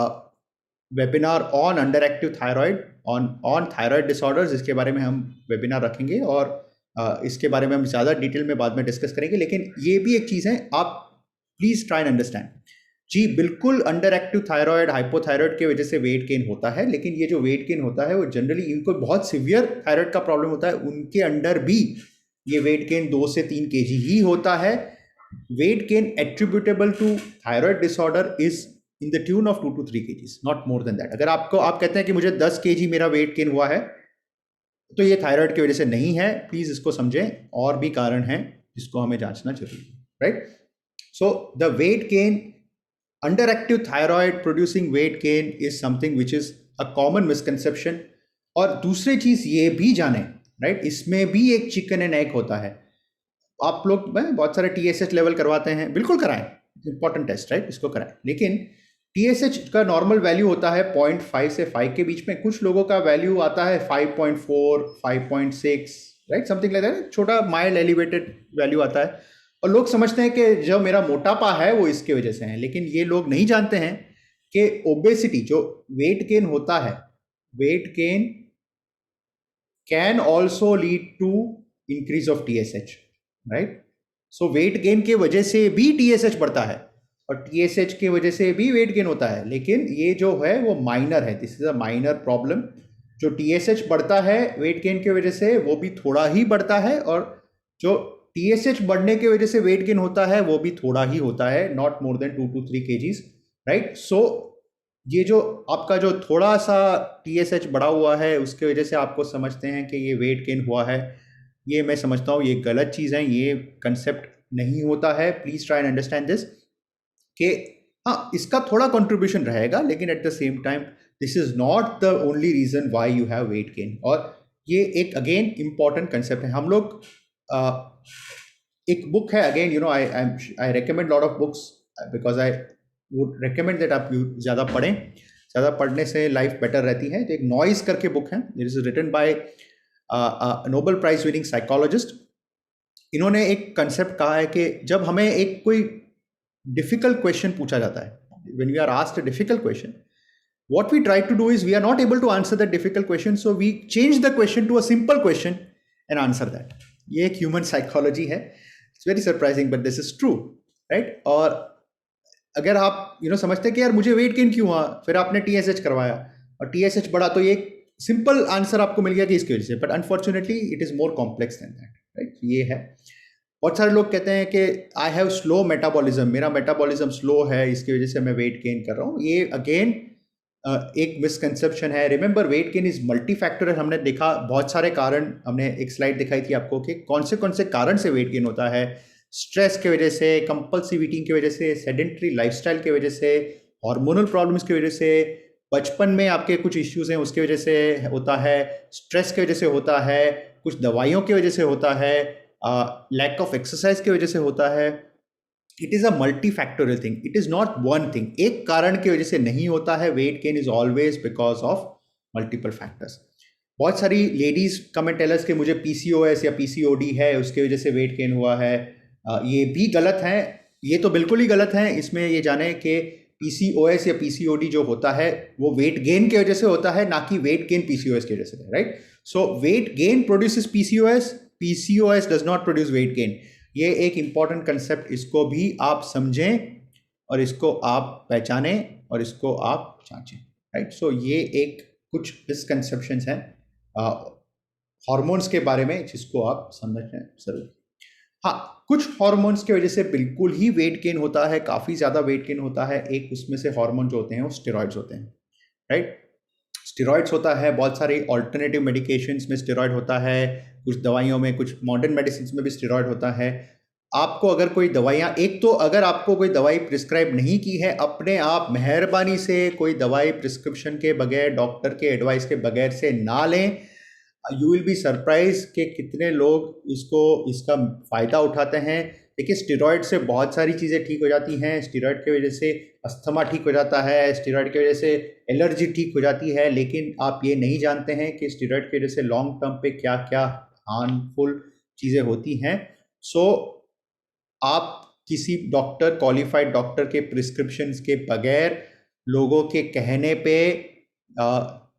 webinar on under active thyroid, on thyroid disorders. इसके बारे में हम वेबिनार रखेंगे और इसके बारे में हम ज़्यादा डिटेल में बाद में डिस्कस करेंगे। लेकिन ये भी एक चीज़ है, आप प्लीज़ ट्राई एंड अंडरस्टैंड, जी बिल्कुल, अंडर एक्टिव थायराइड, हाइपोथायराइड की वजह से वेट गेन होता है, लेकिन ये जो वेट गेन होता है वो जनरली इनको बहुत सिवियर थायराइड का प्रॉब्लम होता है, उनके अंडर भी ये वेट गेन 2 से 3 kg ही होता है. Weight gain attributable to thyroid disorder is in the tune of 2 to 3 kgs, not more than that. अगर आप कहते हैं कि मुझे 10 kg मेरा वेट गेन हुआ है, तो ये थायराइड की वजह से नहीं है, प्लीज इसको समझें, और भी कारण हैं जिसको हमें जांचना जरूरी है, right. So the weight gain, underactive thyroid producing weight gain is something which is a common misconception. और दूसरी चीज ये भी जाने, राइट, इसमें भी एक चिकन एंड एग होता है. आप लोग बहुत सारे TSH लेवल करवाते हैं, बिल्कुल कराएं, इंपॉर्टेंट टेस्ट, राइट, इसको कराएं. लेकिन TSH का नॉर्मल वैल्यू होता है 0.5 से 5 के बीच में. कुछ लोगों का वैल्यू आता है 5.4, 5.6, राइट, समथिंग लाइक दैट, छोटा माइल्ड एलिवेटेड वैल्यू आता है. और लोग समझते हैं कि जो मेरा मोटापा है वो इसके वजह से है, लेकिन ये लोग नहीं जानते हैं कि ओबेसिटी, जो वेट गेन होता है, weight gain can also lead to increase of TSH, right. So weight gain के वजह से भी TSH बढ़ता है और TSH के वजह से भी वेट गेन होता है, लेकिन ये जो है वो माइनर है. This is a minor problem. जो TSH बढ़ता है वेट गेन की वजह से वो भी थोड़ा ही बढ़ता है, और जो TSH बढ़ने की वजह से वेट गेन होता है वो भी थोड़ा ही होता है, not more than 2 to 3 kgs, right. So ये जो आपका जो थोड़ा सा TSH बढ़ा हुआ है उसके वजह से आपको समझते हैं कि ये वेट गेन हुआ है, ये मैं समझता हूँ ये गलत चीज़ है, ये कंसेप्ट नहीं होता है. Please try and understand this कि हाँ, इसका थोड़ा कंट्रीब्यूशन रहेगा, लेकिन at the same time this is not the only reason why you have weight gain. और ये एक अगेन इंपॉर्टेंट कंसेप्ट है. हम लोग एक बुक है, again I recommend lot of books because I would recommend that आप ज़्यादा पढ़ें. ज़्यादा पढ़ने से लाइफ बेटर रहती है. तो एक नॉइज करके बुक है, it is written by Nobel prize winning psychologist. इन्होंने एक कंसेप्ट कहा है कि जब हमें एक कोई डिफिकल्ट क्वेश्चन पूछा जाता है, when we are asked a difficult question, what we try to do is we are not able to answer that difficult question, so we change the question to a simple question and answer that. ये एक human psychology है. It's very surprising but this is true, right. और अगर आप समझते हैं कि यार मुझे वेट गेन क्यों हुआ, फिर आपने TSH करवाया और TSH बढ़ा, तो ये सिंपल आंसर आपको मिल गया कि इसकी वजह से, but unfortunately it is more complex than that, right. ये है. बहुत सारे लोग कहते हैं कि आई हैव स्लो मेटाबॉलिज्म, मेरा मेटाबॉलिज्म स्लो है, इसकी वजह से मैं वेट गेन कर रहा हूँ. ये अगेन एक मिसकंसेप्शन है. Remember, wait gain is multi factorial. हमने देखा बहुत सारे कारण, हमने एक स्लाइड दिखाई थी आपको कि कौन से कारण से वेट गेन होता है. स्ट्रेस की वजह से, कंपल्सिव ईटिंग की वजह से, सेडेंटरी लाइफस्टाइल की वजह से, हार्मोनल प्रॉब्लम्स की वजह से, बचपन में आपके कुछ इश्यूज हैं उसकी वजह से होता है, स्ट्रेस की वजह से होता है, कुछ दवाइयों की वजह से होता है, लैक ऑफ एक्सरसाइज की वजह से होता है. It is a multi factorial thing, it is not one thing. एक कारण की वजह से नहीं होता है. Weight gain is always because of multiple factors. बहुत सारी ladies come and tell us कि मुझे PCOS या PCOD है, उसकी वजह से वेट गेन हुआ है. ये भी गलत है, ये तो बिल्कुल ही गलत है. इसमें ये जाने कि PCOS या PCOD जो होता है वो वेट गेन की वजह से होता है, ना कि वेट गेन PCOS की वजह से, right. So weight gain produces PCOS does not produce weight gain. ये एक इंपॉर्टेंट कंसेप्ट, इसको भी आप समझें और इसको आप पहचानें और इसको आप जांचें, राइट. सो ये एक कुछ मिसकंसेप्शंस हैं हार्मोन्स के बारे में जिसको आप समझना जरूर. हाँ, कुछ हार्मोन्स की वजह से बिल्कुल ही वेट गेन होता है, काफ़ी ज़्यादा वेट गेन होता है. एक उसमें से हार्मोन जो होते हैं वो स्टेरॉइड्स होते हैं, राइट. स्टेरॉइड्स होता है, बहुत सारे ऑल्टरनेटिव मेडिकेशंस में स्टेरॉइड होता है, कुछ दवाइयों में, कुछ मॉडर्न मेडिसिन में भी स्टेरॉइड होता है. आपको अगर कोई दवाइयाँ, एक तो अगर आपको कोई दवाई प्रिस्क्राइब नहीं की है, अपने आप मेहरबानी से कोई दवाई प्रिस्क्रिप्शन के बगैर, डॉक्टर के एडवाइस के बगैर से ना लें. यू विल बी सरप्राइज कि कितने लोग इसका फ़ायदा उठाते हैं. देखिए, स्टेरॉइड से बहुत सारी चीज़ें ठीक हो जाती हैं. स्टेरॉइड की वजह से अस्थमा ठीक हो जाता है, स्टेरॉइड की वजह से एलर्जी ठीक हो जाती है, लेकिन आप ये नहीं जानते हैं कि स्टेरॉइड की वजह से लॉन्ग टर्म पे क्या क्या हार्मफुल चीज़ें होती हैं. सो आप किसी डॉक्टर, क्वालिफाइड डॉक्टर के प्रिस्क्रिप्शंस के बगैर, लोगों के कहने पे,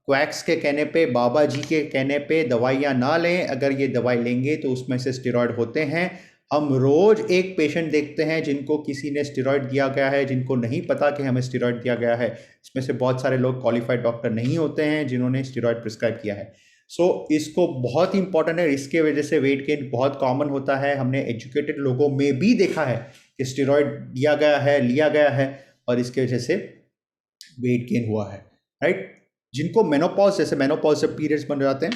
क्वैक्स के कहने पे, बाबा जी के कहने पे दवाइयाँ ना लें. अगर ये दवाई लेंगे तो उसमें से स्टेरॉइड होते हैं. हम रोज एक पेशेंट देखते हैं जिनको किसी ने स्टेरॉइड दिया गया है, जिनको नहीं पता कि हमें स्टेरॉइड दिया गया है। इसमें से बहुत सारे लोग क्वालिफाइड डॉक्टर नहीं होते हैं जिन्होंने स्टेरॉइड प्रिस्क्राइब किया है। सो इसको बहुत ही इंपॉर्टेंट है, इसके वजह से वेट गेन बहुत कॉमन होता है। हमने एजुकेटेड लोगों में भी देखा है कि स्टेरॉइड दिया गया है, लिया गया है, और इसके वजह से वेट गेन हुआ है, राइट। जिनको मेनोपॉज, जैसे मेनोपॉज से पीरियड्स बन जाते हैं,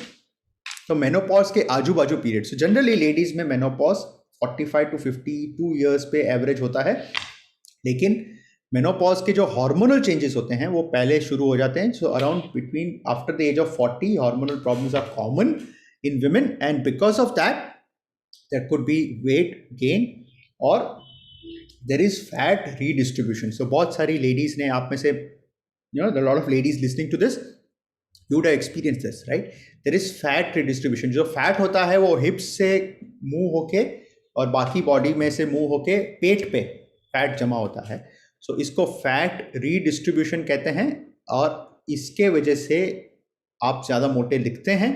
तो मेनोपॉज के आजू बाजू पीरियड्स, जनरली लेडीज में मेनोपॉज 45 to 52 ईयर्स पे एवरेज होता है, लेकिन मेनोपॉज के जो हार्मोनल चेंजेस होते हैं वो पहले शुरू हो जाते हैं। So around between after the age of 40 hormonal problems are common in women, and because of that there could be weight gain और there is fat redistribution. So बहुत सारी लेडीज ने, आप में से a lot of ladies listening to this, you would have experienced this, right? There is fat redistribution. जो fat होता है वो हिप्स से मूव होके और बाकी बॉडी में से मूव होके पेट पे फैट जमा होता है। सो इसको फैट रीडिस्ट्रीब्यूशन कहते हैं, और इसके वजह से आप ज़्यादा मोटे दिखते हैं।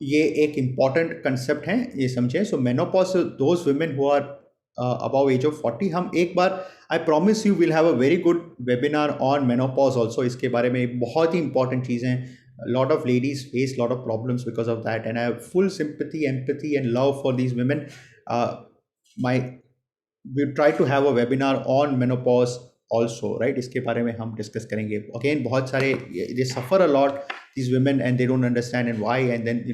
ये एक इम्पॉर्टेंट कंसेप्ट है, ये समझें। So menopause, those women who are above age of 40, हम एक बार, I promise you will have a very good webinar on menopause also. इसके बारे में बहुत ही इंपॉर्टेंट चीज़ें हैं। Lot of ladies face lot of problems because of that, and I have full sympathy, empathy and love for these women. My we try to have a webinar on menopause also, right. इसके बारे में हम discuss करेंगे। Again बहुत सारे, they suffer a lot these women and they don't understand and why, and then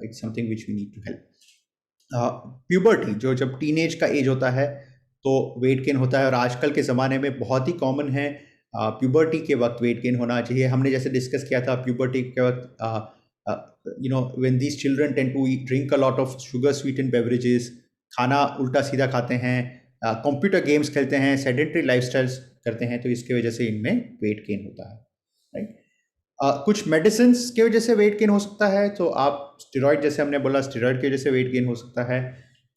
it's something which we need to help. Puberty, जो जब teenage का एज होता है तो वेट गेन होता है, और आजकल के ज़माने में बहुत ही कॉमन है प्यूबर्टी के वक्त वेट गेन होना चाहिए। हमने जैसे डिस्कस किया था, प्यूबर्टी के वक्त when these children tend to drink a lot of sugar sweetened beverages, खाना उल्टा सीधा खाते हैं, कंप्यूटर गेम्स खेलते हैं, सेडेंटरी लाइफस्टाइल्स करते हैं, तो इसके वजह से इनमें वेट गेन होता है, राइट। कुछ मेडिसिन की वजह से वेट गेन हो सकता है, तो आप स्टेरॉइड, जैसे हमने बोला, स्टेरॉइड की वजह से वेट गेन हो सकता है।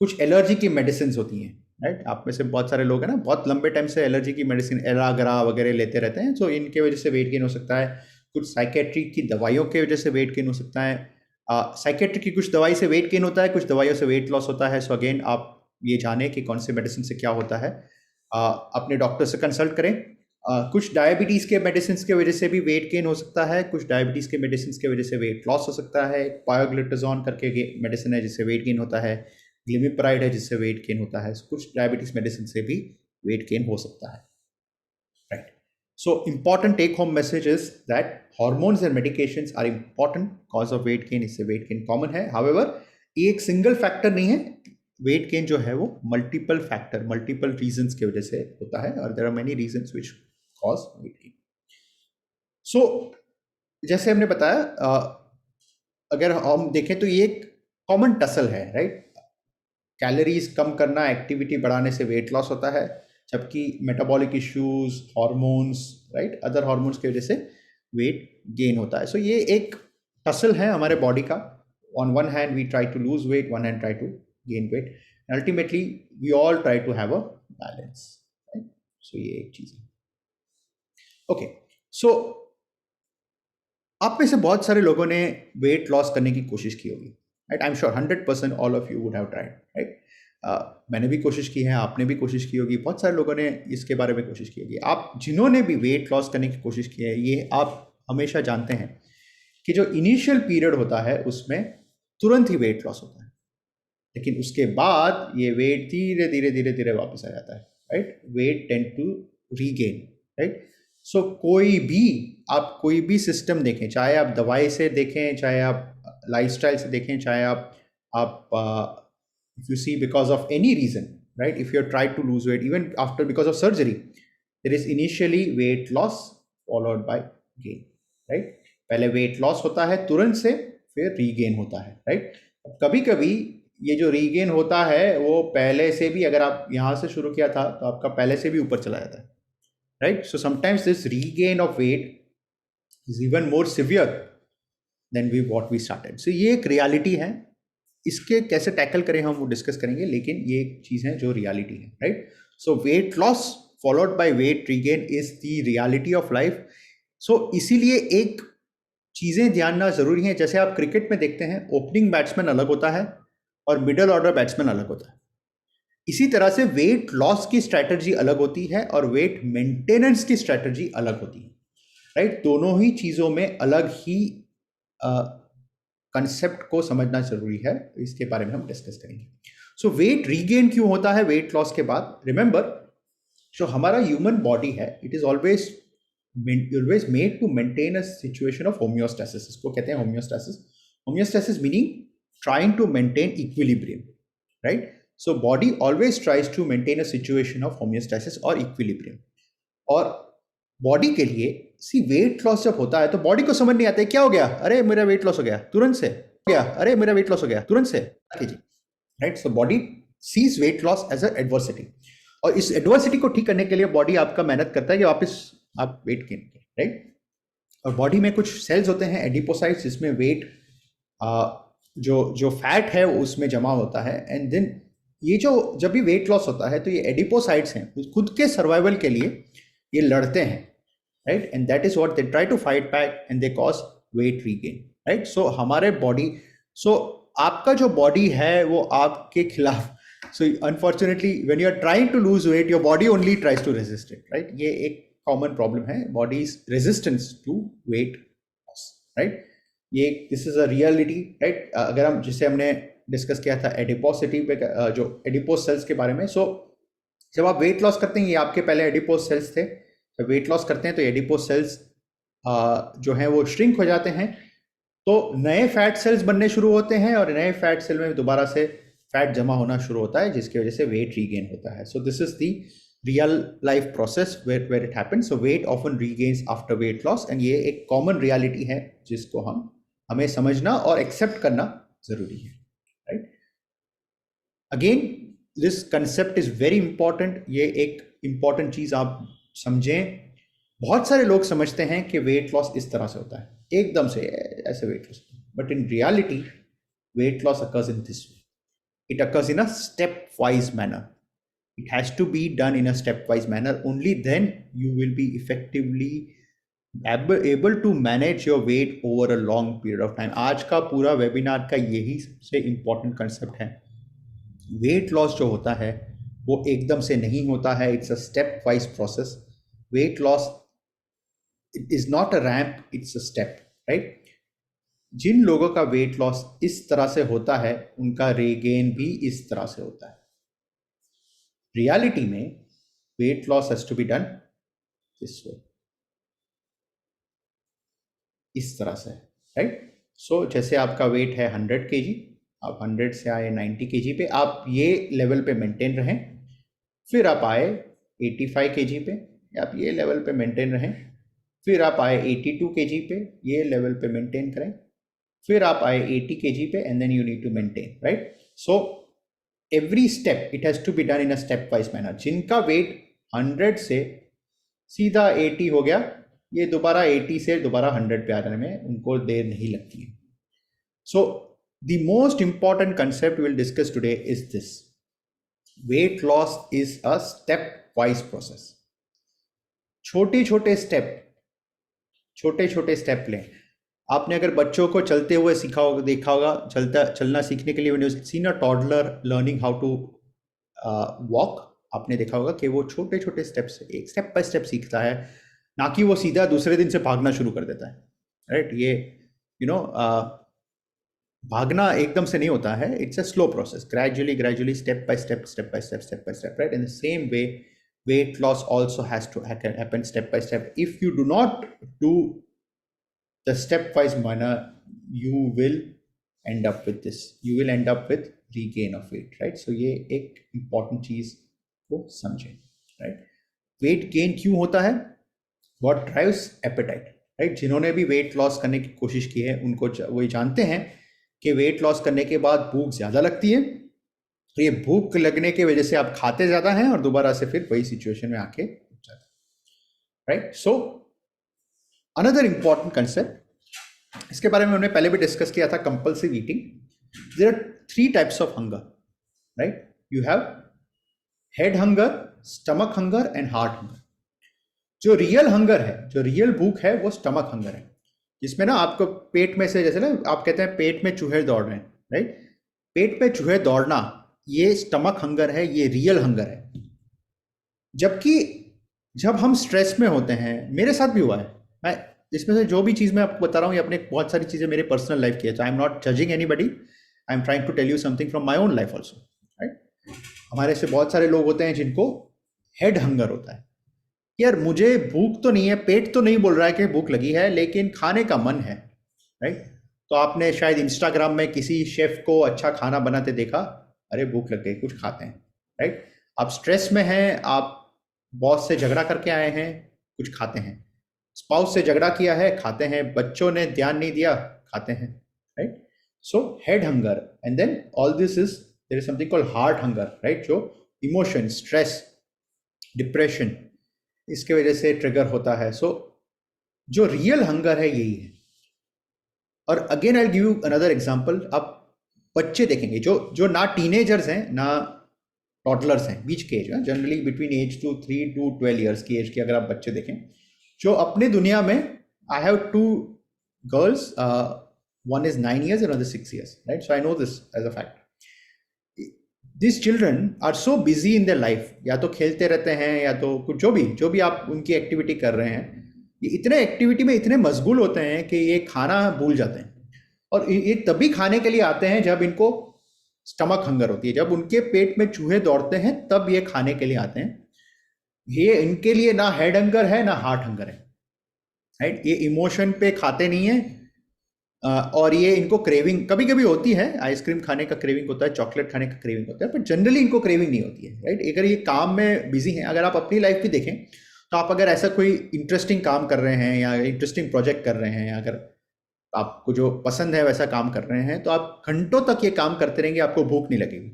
कुछ एलर्जी की मेडिसिन होती हैं, राइट। आप में से बहुत सारे लोग हैं ना, बहुत लंबे टाइम से एलर्जी की मेडिसिन, एलाग्रा वगैरह लेते रहते हैं, तो इनके वजह से वेट गेन हो सकता है। कुछ साइकेट्री की दवाइयों की वजह से वेट गेन हो सकता है। साइकेट्री की कुछ दवाई से वेट गेन होता है, कुछ दवाइयों से वेट लॉस होता है। सो अगेन आप ये जानें कि कौन से मेडिसिन से क्या होता है, अपने डॉक्टर से कंसल्ट करें। कुछ डायबिटीज़ के मेडिसिन की वजह से भी वेट गेन हो सकता है, कुछ डायबिटीज़ के मेडिसिन की वजह से वेट लॉस हो सकता है। पायोग्लिटाजोन करके मेडिसिन है जिससे वेट गेन होता है, ग्लिमिप्राइड है जिससे वेट गेन होता है। कुछ डायबिटीज़ मेडिसिन से भी वेट गेन हो सकता है, right. So important take home message is that hormones and medications are important cause of weight gain. इससे वेट गेन कॉमन है, हाउएवर ये एक सिंगल फैक्टर नहीं है। वेट गेन जो है वो मल्टीपल फैक्टर, मल्टीपल रीजंस की वजह से होता है, और there are many reasons which cause weight gain. So जैसे हमने बताया, अगर हम देखें तो ये एक कॉमन टसल है, राइट। कैलोरीज कम करना, एक्टिविटी बढ़ाने से वेट लॉस होता है, जबकि metabolic issues, hormones, right, other hormones की वजह से वेट गेन होता है। सो ये एक टसल है हमारे बॉडी का। On one hand we try to lose weight, one hand try to gain weight, ultimately we all try to have a balance, right. So ये एक चीज़ है। ओके, सो आप में से बहुत सारे लोगों ने वेट लॉस करने की कोशिश की होगी, right. I am sure 100% all of you would have tried, right. मैंने भी कोशिश की है, आपने भी कोशिश की होगी, बहुत सारे लोगों ने इसके बारे में कोशिश की होगी। आप जिन्होंने भी वेट लॉस करने की कोशिश की है, ये आप हमेशा जानते हैं कि जो इनिशियल पीरियड होता है उसमें तुरंत ही वेट लॉस होता है, लेकिन उसके बाद ये वेट धीरे धीरे धीरे धीरे वापस आ जाता है, right. Weight tend to regain, right. So आप कोई भी सिस्टम देखें, चाहे आप दवाई से देखें, चाहे आप लाइफस्टाइल से देखें, चाहे आप if you see because of any reason, right, if you have tried to lose weight even after because of surgery, there is initially weight loss followed by gain, right। पहले weight loss होता है तुरंत से, फिर regain होता है, right. कभी कभी ये जो रीगेन होता है वो पहले से भी, अगर आप यहाँ से शुरू किया था तो आपका पहले से भी ऊपर चला जाता है, right. So sometimes this regain of weight is even more severe than what we started। So ये एक रियलिटी है, इसके कैसे टैकल करें हम वो डिस्कस करेंगे, लेकिन ये एक चीज़ है जो रियलिटी है, right. So weight loss followed by weight regain is the reality of life. So इसीलिए एक चीज़ें जानना ज़रूरी है। जैसे आप क्रिकेट में देखते हैं, ओपनिंग बैट्समैन अलग होता है और मिडल ऑर्डर बैट्समैन अलग होता है, इसी तरह से वेट लॉस की स्ट्रैटेजी अलग होती है और वेट मेंटेनेंस की स्ट्रैटेजी अलग होती है, राइट? दोनों ही चीज़ों में अलग ही कंसेप्ट को समझना जरूरी है, इसके बारे में हम डिस्कस करेंगे। सो वेट रीगेन क्यों होता है वेट लॉस के बाद? रिमेंबर, जो हमारा ह्यूमन बॉडी है, it is always made to maintain a situation of homeostasis. इसको कहते हैं homeostasis. Homeostasis meaning trying to maintain equilibrium, right? So body always tries to maintain a situation of homeostasis और equilibrium. और body के लिए सी weight loss जब होता है तो बॉडी को समझ नहीं आता है क्या हो गया, अरे मेरा वेट लॉस हो गया तुरंत से, अरे मेरा वेट लॉस हो गया तुरंत से, right? So body sees weight loss as a adversity, और इस एडवर्सिटी को ठीक करने के लिए बॉडी आपका मेहनत करता है कि वापस आप वेट गेन करें, राइट? और बॉडी में कुछ सेल्स होते हैं एडिपोसाइट्स, जिसमें वेट जो फैट है उसमें जमा होता है, एंड देन ये जब भी वेट लॉस होता है तो ये एडिपोसाइट्स हैं खुद के सर्वाइवल के लिए ये लड़ते हैं, right? And that is what they try to fight back and they cause weight regain, right? So हमारे बॉडी, आपका जो बॉडी है वो आपके खिलाफ, so unfortunately when you are trying to lose weight your body only tries to resist it, right? ये एक common problem है, body's resistance to weight loss, right? ये this is a reality, right? अगर हम जिसे हमने डिस्कस किया था एडिपोसिटी पे, जो एडिपोस सेल्स के बारे में, जब आप वेट लॉस करते हैं, ये आपके पहले एडिपोस सेल्स थे, जब वेट लॉस करते हैं तो एडिपोस सेल्स जो हैं वो श्रिंक हो जाते हैं, तो नए फैट सेल्स बनने शुरू होते हैं और नए फैट सेल में दोबारा से फैट जमा होना शुरू होता है, जिसकी वजह से वेट रीगेन होता है। So this is the real life process where it happens. So weight often regains after weight loss, and ये एक कॉमन रियलिटी है जिसको हमें समझना और एक्सेप्ट करना जरूरी है, right? Again this concept is very important, ये एक इंपॉर्टेंट चीज आप समझें। बहुत सारे लोग समझते हैं कि वेट लॉस इस तरह से होता है, एकदम से ऐसे weight loss, but in reality weight loss occurs in this way. It occurs in a stepwise manner. It has to be done in a stepwise manner. Only then you will be effectively able to manage your weight over a long period of time. आज का पूरा webinar का यही सबसे important concept है। Weight loss जो होता है वो एकदम से नहीं होता है, it's a step wise process. Weight loss is not a ramp, it's a step, right? जिन लोगों का वेट लॉस इस तरह से होता है उनका रीगेन भी इस तरह से होता है. रियलिटी में weight loss has to be done this way, इस तरह से, राइट? सो जैसे आपका वेट है 100 kg, आप 100 से आए 90 kg पे, आप ये लेवल पे मेंटेन रहें, फिर आप आए 85 kg पे, आप ये लेवल पे मेंटेन रहें, फिर आप आए 82 kg पे, ये लेवल पे मेंटेन करें, फिर आप आए 80 kg पे, and then you need to maintain, right? So every step it has to be done in a step wise manner. जिनका वेट 100 से सीधा 80 हो गया, ये दोबारा 80 से दोबारा 100 पे आने में उनको देर नहीं लगती है. So the most important concept will discuss today is this: wait loss is a step wise process. छोटे छोटे स्टेप लें. आपने अगर बच्चों को चलते हुए सीखा होगा, देखा होगा, चलना सीखने के लिए when you seen a toddler learning how to walk, आपने देखा होगा कि वो छोटे छोटे स्टेप्स, एक स्टेप बाय स्टेप सीखता है, ना कि वो सीधा दूसरे दिन से भागना शुरू कर देता है, राइट? ये भागना एकदम से नहीं होता है, it's a slow process, gradually step by step, right? In the same way weight loss also has to happen step by step. If you do not do the stepwise manner, you will end up with this. You will end up with regain of weight, right? So ये एक important चीज को समझें, right? Weight gain क्यों होता है? What drives appetite, right? जिन्होंने भी weight loss करने की कोशिश की है उनको वो जानते हैं कि weight loss करने के बाद भूख ज्यादा लगती है, तो ये भूख लगने की वजह से आप खाते ज्यादा हैं और दोबारा से फिर वही सिचुएशन में आके जाते हैं, right? So another important concept, इसके बारे में हमने पहले भी डिस्कस किया था, compulsive eating. There are 3 types of hunger, right? You have head hunger, stomach hunger and heart hunger. जो रियल हंगर है, जो रियल भूख है, वो स्टमक हंगर है, जिसमें ना आपको पेट में से, जैसे ना आप कहते हैं पेट में चूहे दौड़ रहे हैं, राइट? पेट में चूहे दौड़ना ये स्टमक हंगर है, ये रियल हंगर है। जबकि जब हम स्ट्रेस में होते हैं, मेरे साथ भी हुआ है, मैं इसमें से जो भी चीज़ मैं आपको बता रहा हूँ, ये अपने बहुत सारी चीज़ें मेरे पर्सनल लाइफ की है, तो I am not judging anybody, I am trying to tell you something from my own life also, right. हमारे से बहुत सारे लोग होते हैं जिनको हेड हंगर होता है। यार मुझे भूख तो नहीं है, पेट तो नहीं बोल रहा है कि भूख लगी है, लेकिन खाने का मन है, राइट। तो आपने शायद इंस्टाग्राम में किसी शेफ को अच्छा खाना बनाते देखा, अरे भूख लग गई, कुछ खाते हैं, राइट। आप स्ट्रेस में हैं, आप बॉस से झगड़ा करके आए हैं, कुछ खाते हैं, स्पाउस से झगड़ा किया है, खाते हैं, बच्चों ने ध्यान नहीं दिया, खाते हैं, right. So head hunger, and then all this is, there is something called heart hunger, right, जो इमोशन, स्ट्रेस, डिप्रेशन, इसके वजह से ट्रिगर होता है। सो जो रियल हंगर है यही है। और again I give you another example. आप बच्चे देखेंगे जो जो ना टीनेजर्स हैं ना टॉडलर्स हैं, बीच के एज है, generally between age two 3 to 12 years की एज के अगर आप बच्चे देखें, जो अपने दुनिया में, I have 2 girls, one is 9 years, another 6 years, right? So I know this as a fact. These children are so busy in their life, या तो खेलते रहते हैं या तो कुछ जो भी आप उनकी एक्टिविटी कर रहे हैं, ये इतने एक्टिविटी में इतने मशगूल होते हैं कि ये खाना भूल जाते हैं। और ये तभी खाने के लिए आते हैं जब इनको स्टमक हंगर होती है, जब उनके पेट में चूहे दौड़ते हैं, तब ये खाने के लिए आते हैं। ये इनके लिए ना हेड हंगर है ना हार्ट हंगर है, राइट। ये इमोशन पे खाते नहीं है, और ये इनको क्रेविंग कभी कभी होती है, आइसक्रीम खाने का क्रेविंग होता है, चॉकलेट खाने का क्रेविंग होता है, पर जनरली इनको क्रेविंग नहीं होती है, राइट। अगर ये काम में बिजी हैं, अगर आप अपनी लाइफ भी देखें तो आप अगर ऐसा कोई इंटरेस्टिंग काम कर रहे हैं या इंटरेस्टिंग प्रोजेक्ट कर रहे हैं, या अगर आपको जो पसंद है वैसा काम कर रहे हैं, तो आप घंटों तक ये काम करते रहेंगे, आपको भूख नहीं लगेगी,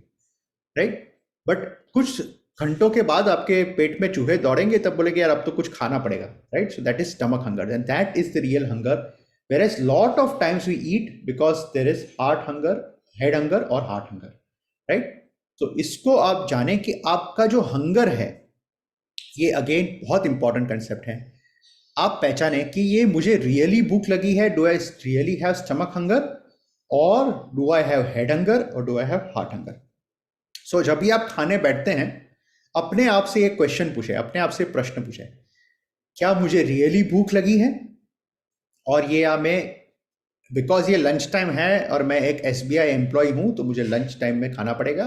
राइट। बट कुछ घंटों के बाद आपके पेट में चूहे दौड़ेंगे, तब बोलेंगे यार अब तो कुछ खाना पड़ेगा, right. So that is stomach hunger, and that is the real hunger. Whereas lot of times we eat because there is heart hunger, head hunger और heart hunger, right? तो इसको आप जाने कि आपका जो हंगर है, ये अगेन बहुत इंपॉर्टेंट कंसेप्ट है। आप पहचाने कि ये मुझे रियली भूख लगी है, do I really have stomach hunger, और do I have head hunger, और do I have heart hunger. So जब भी आप खाने बैठते हैं, अपने आप से एक क्वेश्चन पूछे, अपने आप से प्रश्न पूछे, क्या मुझे रियली भूख लगी है, और ये मैं बिकॉज ये लंच टाइम है और मैं एक SBI एम्प्लॉय हूँ तो मुझे लंच टाइम में खाना पड़ेगा,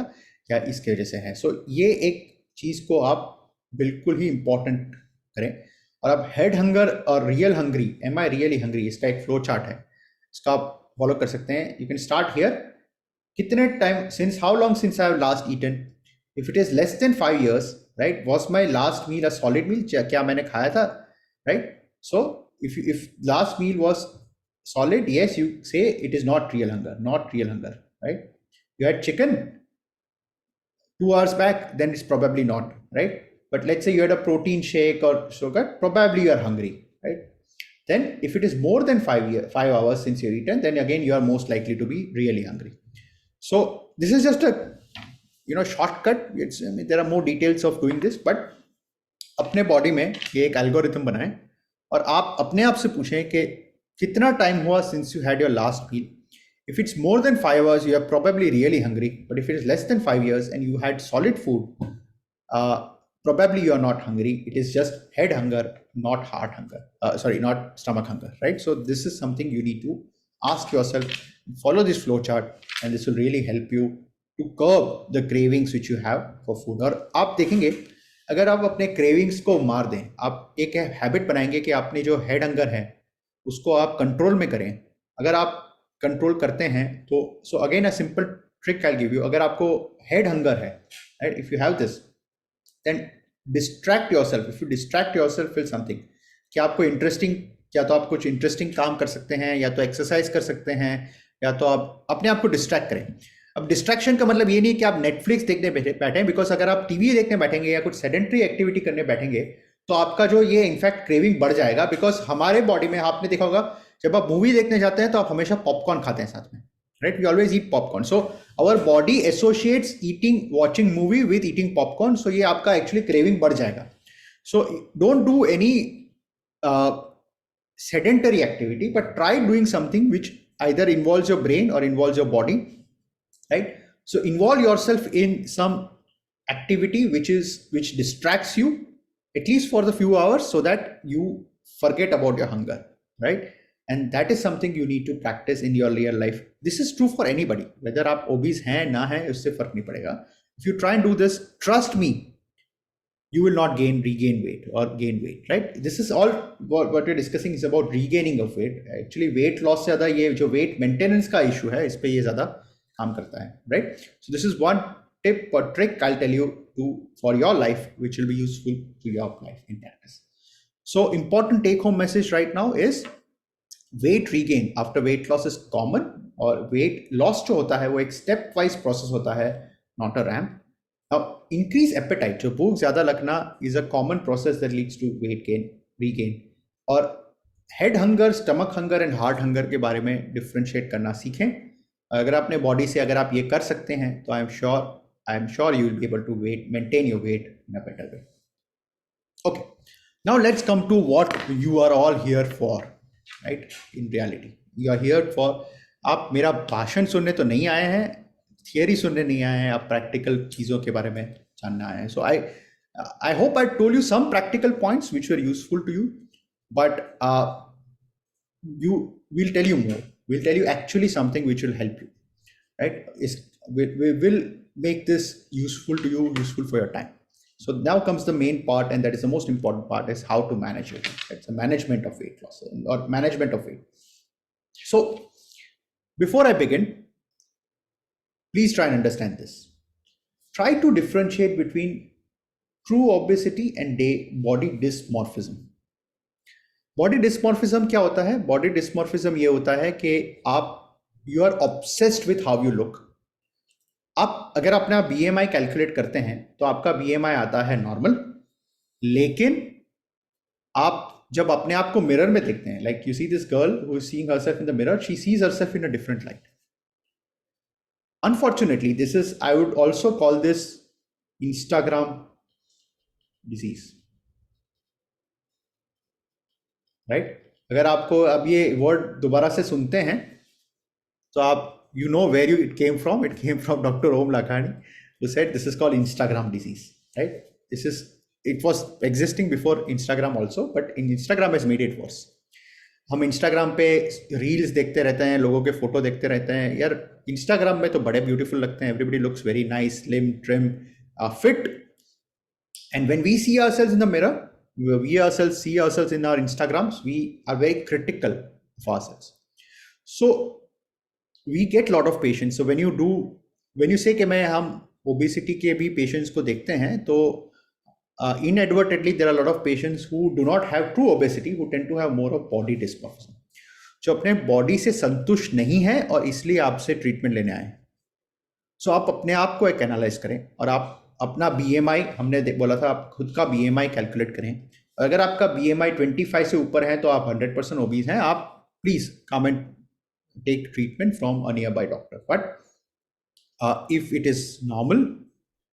या इसके वजह से है। सो ये एक चीज़ को आप बिल्कुल ही इंपॉर्टेंट करें। और अब हेड हंगर और real hungry, am I really hungry, इसका एक फ्लो चार्ट है, इसका आप फॉलो कर सकते हैं। यू कैन स्टार्ट हियर, कितने time since, how long since I have last eaten, if it is less than 5 years, right, was my last meal a solid meal, क्या मैंने खाया था, right. So if last meal was solid, yes, you say it is not real hunger, right. You had chicken 2 hours back, then it's probably not, right. But let's say you had a protein shake or sugar, probably you are hungry, right. Then if it is more than 5 hours since you've eaten, then again you are most likely to be really hungry. So this is just a shortcut. There are more details of doing this, but अपने body में ये एक algorithm बनाएं और आप अपने आप से पूछें कि कितना टाइम हुआ since you had your last meal. If it's more than 5 hours, you are probably really hungry. But if it is less than 5 years and you had solid food, probably you are not hungry. It is just head hunger, not heart hunger. Not stomach hunger, right? So this is something you need to ask yourself. Follow this flow chart, and this will really help you to curb the cravings which you have for food. और आप देखेंगे, अगर आप अपने cravings को मार दें, आप एक हैबिट बनाएंगे कि आपने जो हेड हंगर है उसको आप कंट्रोल में करें। अगर आप कंट्रोल करते हैं तो so again a simple trick I give you, अगर आपको हेड हंगर है, right, if you have this, then distract yourself. If you distract yourself with something, कि आपको इंटरेस्टिंग, या तो आप कुछ इंटरेस्टिंग काम कर सकते हैं, या तो एक्सरसाइज कर सकते हैं, या तो आप अपने आप को डिस्ट्रैक्ट करें। अब डिस्ट्रैक्शन का मतलब ये नहीं कि आप नेटफ्लिक्स देखने बैठे, बिकॉज अगर आप टीवी देखने बैठेंगे या कुछ सेडेंट्री एक्टिविटी करने बैठेंगे तो आपका जो ये इनफैक्ट क्रेविंग बढ़ जाएगा। बिकॉज हमारे बॉडी में, आपने देखा होगा, जब आप मूवी देखने जाते हैं तो आप हमेशा पॉपकॉर्न खाते हैं साथ में, right, we always eat popcorn. So our body associates eating, watching movie with eating popcorn, so ये आपका एक्चुअली क्रेविंग बढ़ जाएगा। So don't do any sedentary activity, but try doing something which either involves your brain or involves your body, right? So involve yourself in some activity which distracts you at least for the few hours, so that you forget about your hunger, right? And that is something you need to practice in your real life. This is true for anybody, whether आप obese हैं ना हैं, उससे फर्क नहीं पड़ेगा. If you try and do this, trust me, you will not regain weight or gain weight, right? This is all what we're discussing is about regaining of weight. Actually weight loss से ज़्यादा ये जो weight maintenance का issue है, इस पे ये ज़्यादा काम करता है, right? So this is one tip or trick I'll tell you for your life, which will be useful to your life in practice. So important take home message right now is weight regain after weight loss is common, और weight loss जो होता है वो एक step wise process होता है, not a ramp. Now increase appetite, जो भूख ज्यादा लगना is a common process that leads to weight regain. और head hunger, stomach hunger and heart hunger के बारे में differentiate करना सीखें. अगर अपने body से अगर आप ये कर सकते हैं तो I am sure you will be able to maintain your weight in a better way. Okay, now let's come to what you are all here for, right? In reality, you are here for, आप मेरा भाषण सुनने तो नहीं आए हैं, theory सुनने नहीं आए हैं, आप प्रैक्टिकल चीज़ों के बारे में जानना आए हैं. So I hope I told you some practical points which were useful to you, but we'll tell you more. We'll tell you actually something which will help you, right? We will make this useful to you, useful for your time. So now comes the main part, and that is the most important part, is how to manage it. It's a management of weight loss or management of weight. So before I begin, please try and understand this. Try to differentiate between true obesity and body dysmorphism. Body dysmorphism क्या होता है? Body dysmorphism ये होता है कि you are obsessed with how you look. आप अगर अपना BMI कैलकुलेट करते हैं तो आपका BMI आता है नॉर्मल, लेकिन आप जब अपने आप को मिरर में देखते हैं, like you see this girl who is seeing herself in the mirror, she sees herself in a different light. Unfortunately, this is, I would also call this Instagram disease, right? अगर आपको अब ये word दोबारा से सुनते हैं तो आप you know where it came from. It came from Dr. Om Lakhani, who said this is called Instagram disease, right? It was existing before Instagram also, but Instagram has made it worse. हम Instagram पे reels देखते रहते हैं, लोगों के photo देखते रहते हैं. यार Instagram में तो बड़े ब्यूटीफुल लगते हैं, everybody looks very nice, slim, trim, fit. And when we see ourselves in the mirror, we ourselves see ourselves in our Instagrams, we are very critical of ourselves. So we get a lot of patients. So when you say कि हम obesity के भी patients को देखते हैं, तो inadvertently there are a lot of patients who do not have true obesity, who tend to have more of body dysmorphism, जो अपने बॉडी से संतुष्ट नहीं है और इसलिए आपसे ट्रीटमेंट लेने आए. सो आप अपने आप को एक एनालाइज करें और आप अपना BMI, हमने बोला था आप खुद का BMI कैलकुलेट करें. अगर आपका BMI 25 से ऊपर है तो आप 100% ओबीज हैं. आप please come and take treatment from a nearby doctor. But if it is normal,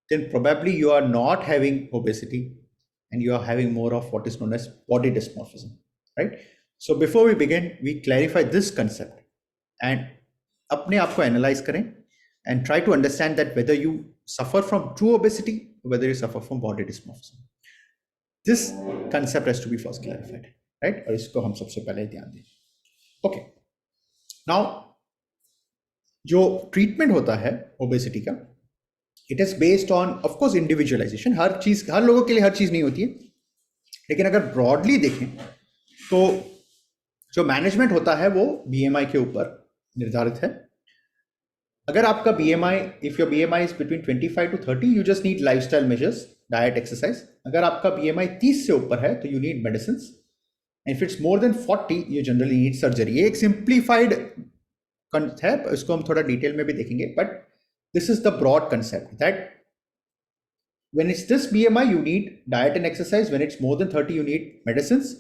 then probably you are not having obesity and you are having more of what is known as body dysmorphism, right? So before we begin, we clarify this concept and अपने आप को analyze करें and try to understand that whether you suffer from true obesity or whether you suffer from body dysmorphism. This concept has to be first clarified, right? और इसको हम सबसे पहले ध्यान दें. Okay. Now, जो ट्रीटमेंट होता है ओबेसिटी का, it is based on of course individualization. हर लोगों के लिए हर चीज नहीं होती है, लेकिन अगर ब्रॉडली देखें तो जो मैनेजमेंट होता है वो BMI के ऊपर निर्धारित है. अगर आपका BMI, if your BMI is between 25 to 30, you just need lifestyle measures, diet, exercise. अगर आपका BMI 30 से ऊपर है तो you need medicine. If it's more than 40, you generally need surgery. ये एक simplified है, इसको हम थोड़ा डिटेल में भी देखेंगे, but this is the broad concept that when it's this BMI, you need diet and exercise. When it's more than 30, you need medicines.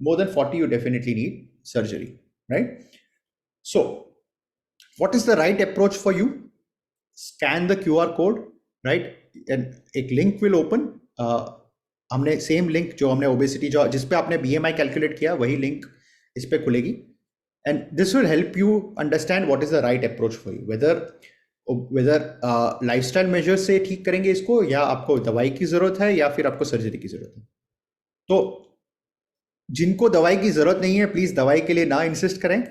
More than 40, you definitely need surgery, right? So what is the right approach for you? Scan the QR code, right? And एक link will open. हमने same link जो हमने obesity जो जिस पे आपने BMI calculate किया वही लिंक इस पे खुलेगी, and this will help you understand what is the right approach for you, whether whether lifestyle measure से ठीक करेंगे इसको, या आपको दवाई की जरूरत है, या फिर आपको सर्जरी की जरूरत है। तो जिनको दवाई की जरूरत नहीं है प्लीज दवाई के लिए ना इंसिस्ट करें,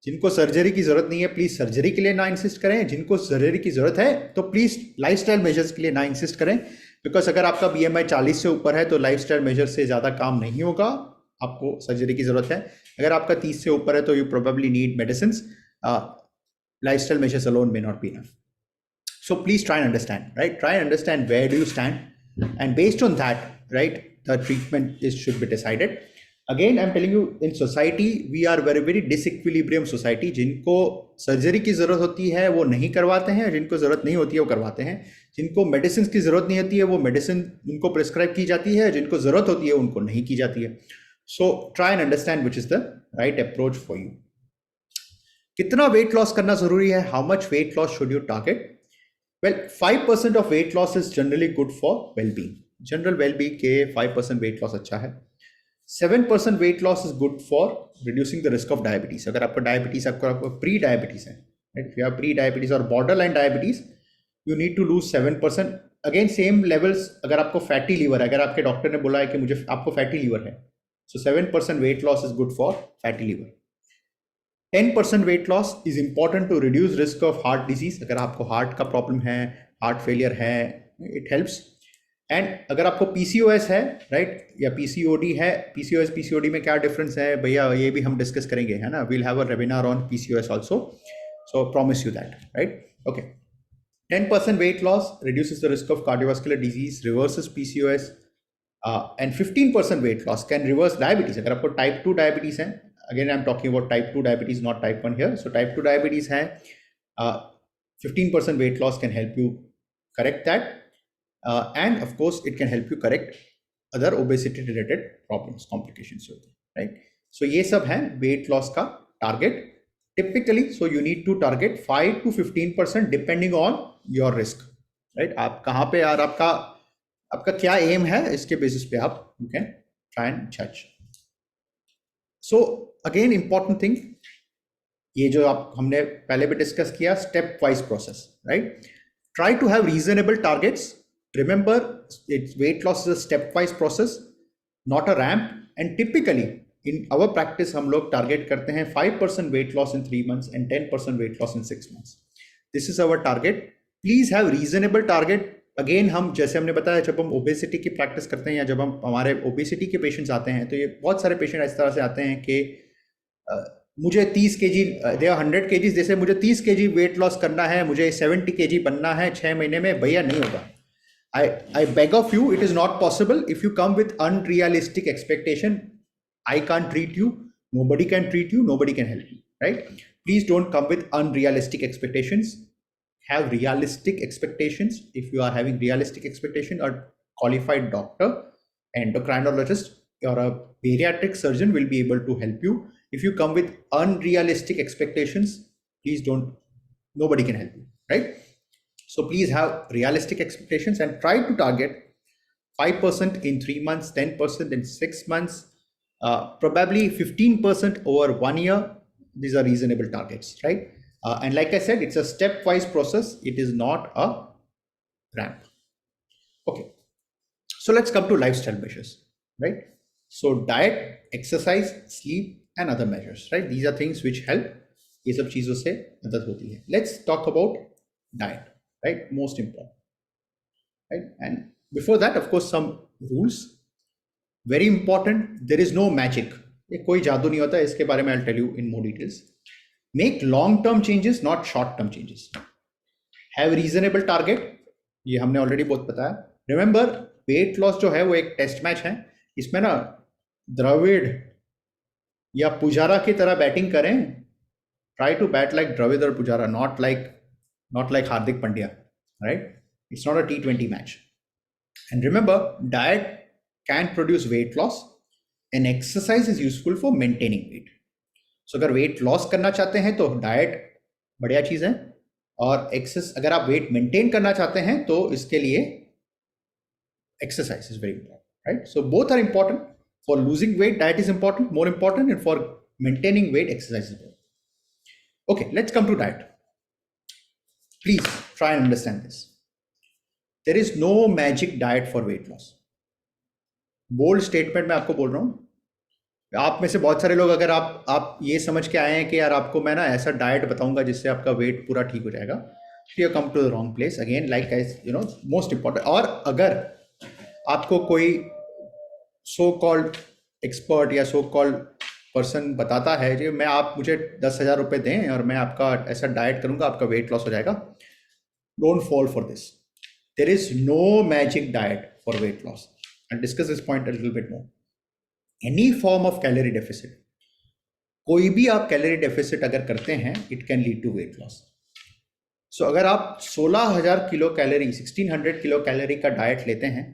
जिनको सर्जरी की जरूरत नहीं है प्लीज सर्जरी के लिए ना इंसिस्ट करें, जिनको सर्जरी की जरूरत है तो प्लीज लाइफस्टाइल मेजर्स के लिए ना इंसिस्ट करें। बिकॉज अगर आपका बीएमआई 40 से ऊपर है तो लाइफस्टाइल मेजर से ज्यादा काम नहीं होगा, आपको सर्जरी की जरूरत है। अगर आपका 30 से ऊपर है तो you probably need medicine, lifestyle measures alone may not be enough. So please try and understand, right? Try and understand where do you stand, and based on that, right, the treatment should be decided. Again, I'm telling you, in society we are very disequilibrium society. जिनको surgery की जरूरत होती है वो नहीं करवाते हैं, जिनको जरूरत नहीं होती है वो करवाते हैं। जिनको मेडिसिन की जरूरत नहीं होती है वो मेडिसिन उनको प्रिस्क्राइब की जाती है, जिनको जरूरत होती है उनको नहीं की जाती है। So try and understand which is the right approach for you. कितना वेट लॉस करना जरूरी है? How much weight loss should you target? Well, 5% of weight loss is generally good for well-being. General well-being के 5% weight loss अच्छा है। 7% weight loss is good for reducing the risk of diabetes. अगर आपको diabetes, आपको pre diabetes है, right? If you have pre-diabetes or borderline diabetes, you need to lose 7%. Again, same levels. अगर आपको fatty liver है, अगर आपके डॉक्टर ने बोला है कि मुझे आपको फैटी लीवर है, so 7% weight loss is good for fatty liver. 10% weight loss is important to reduce risk of heart disease. अगर आपको हार्ट का प्रॉब्लम है, हार्ट फेलियर है, इट हेल्प्स। एंड अगर आपको पीसीओएस है, राइट, या पीसीओडी है, पीसीओएस पीसीओडी में क्या डिफरेंस है भैया, ये भी हम डिस्कस करेंगे, है ना। We'll have a webinar on PCOS also, so promise you that, right. Okay, 10% weight loss reduces the risk of cardiovascular disease, reverses PCOS, and 15% weight loss can reverse diabetes. अगर आपको type 2 diabetes है, again I'm talking about type 2 diabetes, not type 1 here. So type 2 diabetes है, 15% weight loss can help you correct that, and of course it can help you correct other obesity related problems, complications, right? So ये सब है weight loss का target typically. So you need to target 5 to 15% depending on your risk, right? आप कहाँ पे यार, आपका क्या एम है, इसके बेसिस पे आप यू कैन ट्राई एंड जज। सो अगेन इंपॉर्टेंट थिंग, ये जो हमने पहले भी डिस्कस किया, step wise process, right. Try to have reasonable targets. Remember, it's weight loss is a step wise process, not a ramp. And typically in our practice हम लोग target करते हैं 5% weight loss in 3 months and 10% weight loss in 6 months. This is our target. Please have reasonable target. Again, हम जैसे हमने बताया, जब हम ओबेसिटी की प्रैक्टिस करते हैं या जब हम हमारे ओबेसिटी के पेशेंट्स आते हैं, तो ये बहुत सारे पेशेंट इस तरह से आते हैं कि मुझे 30 kg, दे 100 kg, जैसे मुझे 30 kg वेट लॉस करना है, मुझे 70 kg बनना है 6 महीने में। भैया नहीं होगा। I beg of you, it is not possible. If you come with unrealistic expectation, I can't treat you, nobody can treat you, nobody can help you, right? Please don't come with unrealistic expectations. Have realistic expectations. If you are having realistic expectation, a qualified doctor, endocrinologist, or a bariatric surgeon will be able to help you. If you come with unrealistic expectations, please don't, nobody can help you, right? So please have realistic expectations and try to target 5% in 3 months, 10% in 6 months, probably 15% over 1 year. These are reasonable targets, right? And like I said, it's a stepwise process. It is not a ramp. Okay. So let's come to lifestyle measures, right? So diet, exercise, sleep, and other measures, right? These are things which help. ये सब चीजों से मदद होती है. Let's talk about diet, right? Most important, right? And before that, of course, some rules. Very important. There is no magic. ये कोई जादू नहीं होता. इसके बारे में I'll tell you in more details. Make long-term changes, not short-term changes. Have reasonable target. ये हमने ऑलरेडी बहुत बताया. Remember, वेट लॉस जो है वो एक टेस्ट मैच है. इसमें ना द्रविड़ या पुजारा की तरह बैटिंग करें. Try to bat like Dravid or Pujara, not like Hardik Pandya, right? It's not a T20 match. And remember, diet can produce weight loss, and exercise is useful for maintaining weight. So अगर weight loss करना चाहते हैं तो diet बढ़िया चीज है, और अगर आप वेट मेंटेन करना चाहते हैं तो इसके लिए exercise is very important, right? So both are important. For losing weight, diet is important, more important, and for maintaining weight, exercise is important. Okay, let's come to diet. Please try and understand this. There is no magic diet for weight loss. Bold statement मैं आपको बोल रहा हूँ. आप में से बहुत सारे लोग अगर आप ये समझ के आए हैं कि यार आपको मैं ना ऐसा डाइट बताऊंगा जिससे आपका वेट पूरा ठीक हो जाएगा, you come to the wrong place again. Like you know most important. और अगर आपको कोई सो कॉल्ड एक्सपर्ट या सो कॉल्ड पर्सन बताता है कि मैं आप मुझे 10,000 रुपये दें और मैं आपका ऐसा डाइट करूंगा आपका वेट लॉस हो जाएगा, don't fall for this. There is no magic diet for weight loss. And discuss this point a little bit more. Any form of calorie deficit, कोई भी आप कैलोरी डेफिसिट अगर करते हैं, it can lead to weight loss. So अगर आप 16,000 kilo calorie 1600 kilo calorie का diet लेते हैं,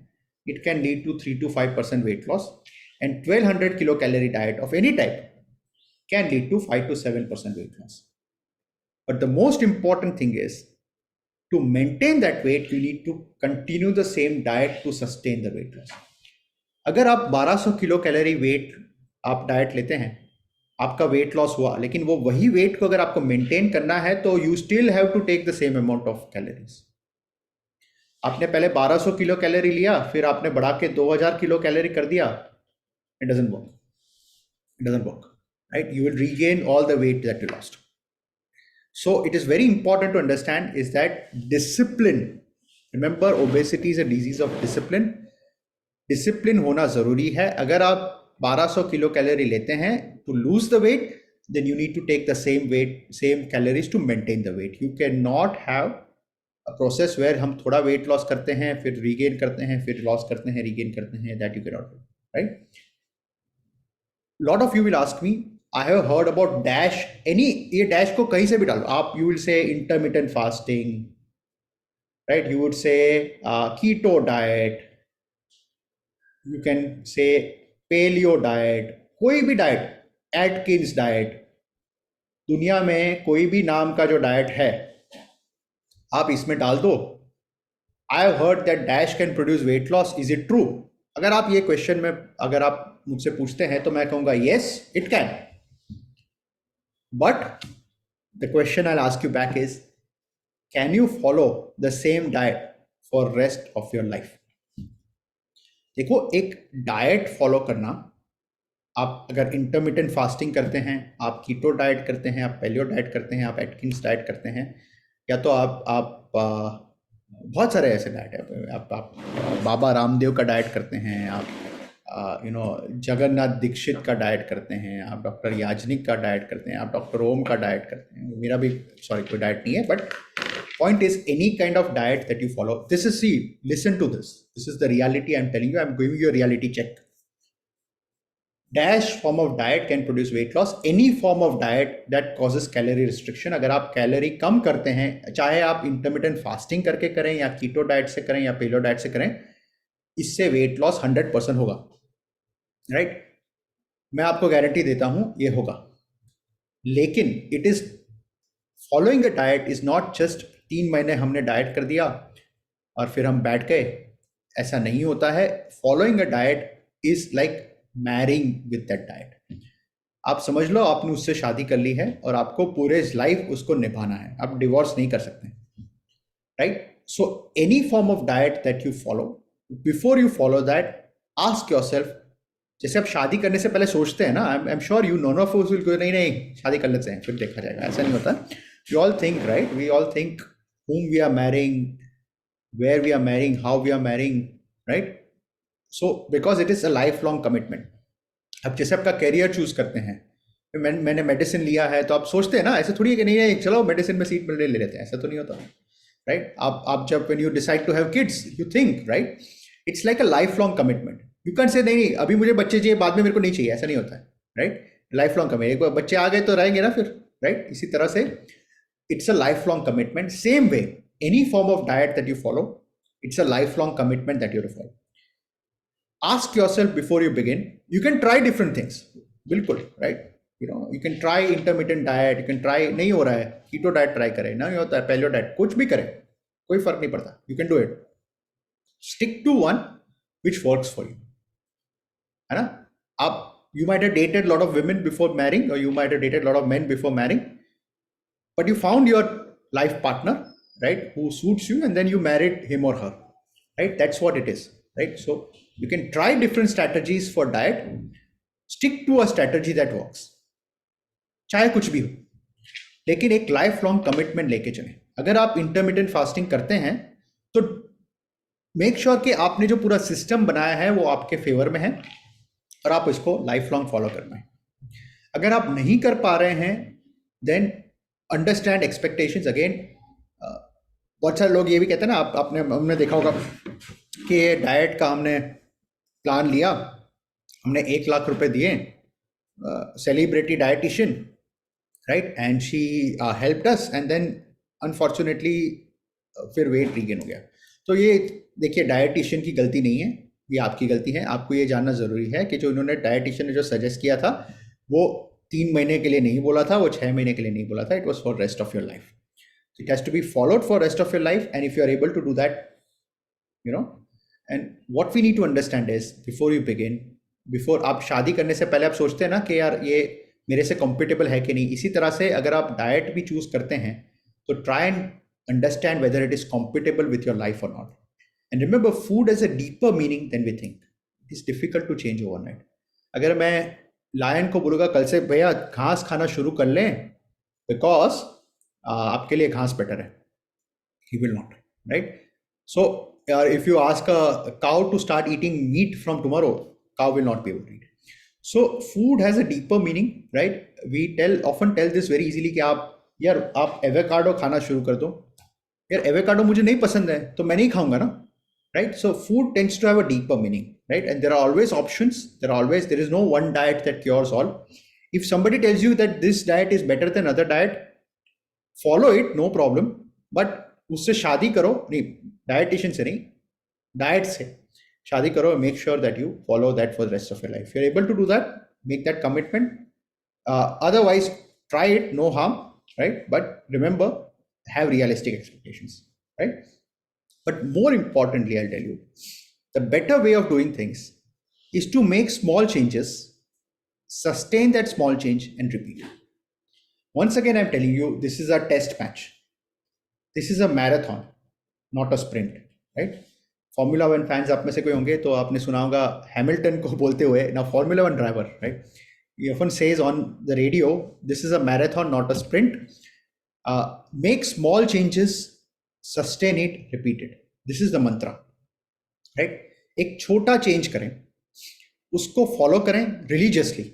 it can lead to 3 to 5% weight loss, and 1200 kilocalorie diet of any type can lead to 5 to 7% weight loss. But the most important thing is to maintain that weight, you need to continue the same diet to sustain the weight loss. अगर आप 1200 kilo calorie wait आप diet लेते हैं, आपका weight loss हुआ, लेकिन वो वही वेट को अगर आपको मेंटेन करना है तो you still have to take the same amount of calories. आपने पहले 1200 किलो कैलोरी लिया, फिर आपने बढ़ा के 2000 किलो कैलोरी कर दिया, it doesn't work. It doesn't work, right? You will regain all the weight that you lost. So it is very important to understand is that discipline. Remember, obesity is a disease of discipline. Discipline होना जरूरी है. अगर आप 1200 kilo calorie लेते हैं to lose the weight, then you need to take the same weight, same calories to maintain the weight. You cannot have a process where हम थोड़ा weight loss करते हैं, फिर regain करते हैं, फिर loss करते हैं, regain करते हैं. That you cannot do, right? Lot of you will ask me, I have heard about DASH. ये DASH को कहीं से भी डालो आप. You will say intermittent fasting, right? You would say keto diet. You can say paleo diet. कोई भी diet, Atkins diet, दुनिया में कोई भी नाम का जो डाइट है आप इसमें डाल दो. I have heard that dash can produce wait loss. Is it true? अगर आप ये क्वेश्चन में अगर आप मुझसे पूछते हैं तो मैं कहूंगा yes, it can. But the question I ask you back is, can you follow the same diet for rest of your life? देखो, एक डाइट फॉलो करना, आप अगर इंटरमिटेंट फास्टिंग करते हैं, आप कीटो डाइट करते हैं, आप पैलियो डाइट करते हैं, आप एटकिंस डाइट करते हैं, या तो आप बहुत सारे ऐसे डाइट है. आप बाबा रामदेव का डाइट करते हैं, आप जगन्नाथ दीक्षित का डाइट करते हैं, आप डॉक्टर याजनिक का डाइट करते हैं, आप डॉक्टर ओम का डाइट करते हैं. मेरा भी कोई डाइट नहीं है, but point is any kind of diet that you follow, this is, see, listen to this is the reality I'm telling you. I'm giving you a reality check. Dash form of diet can produce weight loss. Any form of diet that causes calorie restriction, अगर आप calorie कम करते हैं, चाहे आप intermittent fasting करके करें या keto diet से करें या पेलो डाइट से करें, इससे वेट लॉस 100% होगा, राइट? मैं आपको गारंटी देता हूं ये होगा. लेकिन it is following a diet is not just 3 महीने हमने डाइट कर दिया और फिर हम बैठ गए. ऐसा नहीं होता है. Following a diet is like marrying with that diet. आप समझ लो आपने उससे शादी कर ली है और आपको पूरे लाइफ उसको निभाना है. आप डिवोर्स नहीं कर सकते, right? So any form of diet that you follow, before you follow that, ask yourself. जैसे आप शादी करने से पहले सोचते हैं ना, आई am sure you known of us will go नहीं शादी कर लेते हैं फिर देखा जाएगा. ऐसा नहीं होता. We all think, right? We all think whom we are marrying, where we are marrying, how we are marrying, right? So because it is a lifelong commitment. अब जैसे आपका कैरियर चूज करते हैं, मैंने मेडिसिन लिया है तो आप सोचते हैं ना, ऐसे थोड़ी है कि नहीं चलो मेडिसिन में सीट मिलने ले लेते हैं, ऐसा तो नहीं होता, राइट? आप जब when you decide to have kids, you think, right? It's like a lifelong commitment. You can't say नहीं अभी मुझे बच्चे चाहिए, बाद में मेरे को नहीं चाहिए, ऐसा नहीं होता है, राइट? Life long commitment. एक बार बच्चे आ गए तो रहेंगे ना फिर, राइट? इसी तरह से it's a lifelong commitment. Same way, any form of diet that you follow, it's a lifelong commitment that you follow. Ask yourself before you begin. You can try different things. बिल्कुल, right? You can try intermittent diet. You can try, नहीं हो रहा है, keto diet try करें, नहीं होता है, paleo diet, कुछ भी करें, कोई फर्क नहीं पड़ता. You can do it. Stick to one which works for you. है ना? आप, you might have dated a lot of women before marrying, or you might have dated a lot of men before marrying. But you found your life partner, right, who suits you, and then you married him or her, right? That's what it is, right? So you can try different strategies for diet, stick to a strategy that works, चाहे कुछ भी हो, लेकिन एक life long commitment लेके चलें. अगर आप इंटरमीडिएट फास्टिंग करते हैं तो मेक श्योर कि आपने जो पूरा सिस्टम बनाया है वो आपके फेवर में है और आप इसको लाइफ लॉन्ग फॉलो करना है. अगर आप नहीं कर पा रहे हैं देन अंडरस्टैंड एक्सपेक्टेशंस. अगेन बहुत सारे लोग ये भी कहते हैं ना, हमने देखा होगा कि डाइट का हमने प्लान लिया, हमने 1 लाख रुपए दिए celebrity dietitian, right, and she helped us, and then unfortunately फिर वेट रीगेन हो गया. तो ये देखिए, डाइटिशियन की गलती नहीं है, ये आपकी गलती है. आपको ये जानना ज़रूरी है कि जो इन्होंने डाइटिशियन ने जो सजेस्ट किया था वो 3 महीने के लिए नहीं बोला था, वो 6 महीने के लिए नहीं बोला था. It was for rest of your life. It has to be followed for rest of your life, and if you are able to do that, you know. And what we need to understand is, before you begin, before आप शादी करने से पहले आप सोचते हैं ना कि यार ये मेरे से कॉम्पिटेबल है कि नहीं. इसी तरह से अगर आप डाइट भी चूज करते हैं तो try and understand whether it is compatible with your life और not. And remember, food has a deeper meaning than we think. It is difficult to change overnight. अगर मैं लायन को बोलूँगा कल से भैया घास खाना शुरू कर लें बिकॉज आपके लिए घास बेटर है, he will not, right. So if you ask a cow to start eating meat from tomorrow, cow will not be able to eat. So food has a deeper meaning, right? We often tell this very easily कि आप avocado खाना शुरू कर दो. यार avocado मुझे नहीं पसंद है तो मैं नहीं खाऊंगा ना, right? So food tends to have a deeper meaning, right? And there are always options. There is no one diet that cures all. If somebody tells you that this diet is better than other diet, follow it, no problem. But उससे शादी करो नहीं, dietitian से नहीं, diet से शादी करो. Make sure that you follow that for the rest of your life. You are able to do that, make that commitment. Otherwise try it, no harm, right. But remember, have realistic expectations, right. But more importantly, I'll tell you, the better way of doing things is to make small changes, sustain that small change, and repeat. Once again, I'm telling you, this is a test match. This is a marathon, not a sprint, right? Formula 1 fans आप में से कोई होंगे तो आपने सुना होगा Hamilton को बोलते हुए, ना Formula 1 driver, right? He often says on the radio, this is a marathon, not a sprint. Make small changes, sustain it, repeat it. This is the mantra, right? एक छोटा चेंज करें, उसको फॉलो करें religiously,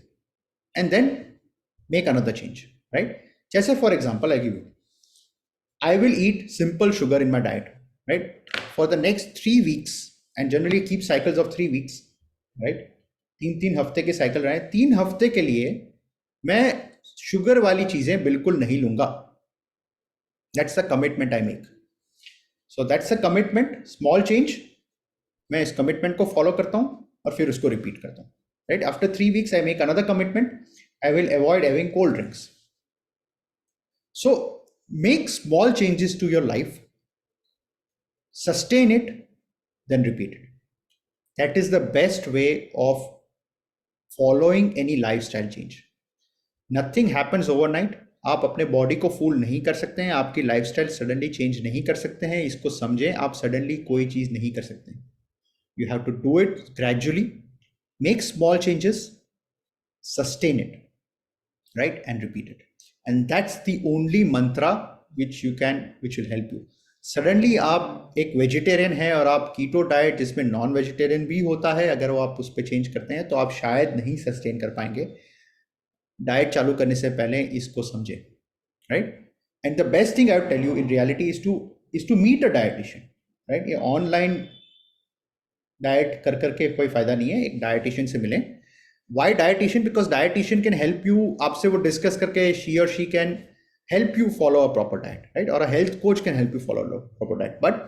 and then make another change, right. जैसे for example I give you, I will eat simple sugar in my diet, right, for the next 3 weeks, and generally keep cycles of 3 weeks, right. 3 हफ्ते के cycle रहे. 3 हफ्ते के लिए मैं sugar वाली चीजें बिल्कुल नहीं लूंगा. That's the commitment I make. So that's a commitment, small change. मैं इस commitment को follow करता हूँ और फिर उसको repeat करता हूँ, right. After 3 weeks I make another commitment. I will avoid having cold drinks. So make small changes to your life, sustain it, then repeat it. That is the best way of following any lifestyle change. Nothing happens overnight. आप अपने body को फूल नहीं कर सकते हैं, आपकी lifestyle suddenly change नहीं कर सकते हैं. इसको समझें, आप सडनली कोई चीज नहीं कर सकते हैं. You have to do it gradually, make small changes, sustain it, right, and repeat it. And that's the only mantra which will help you. Suddenly आप एक वेजिटेरियन हैं और आप कीटो डाइट जिसमें नॉन वेजिटेरियन भी होता है, अगर वो आप उस पर चेंज करते हैं तो आप शायद नहीं सस्टेन कर पाएंगे. डाइट चालू करने से पहले इसको समझें, right. And the best thing I would tell you in reality is to meet a dietitian, right. ये ऑनलाइन डाइट कर करके कोई फायदा नहीं है. एक डाइटिशियन से मिलें. Why dietitian? Because dietitian can help you. आपसे वो डिस्कस करके she or she can help you follow a proper diet, right? Or a health coach can help you follow a proper diet. But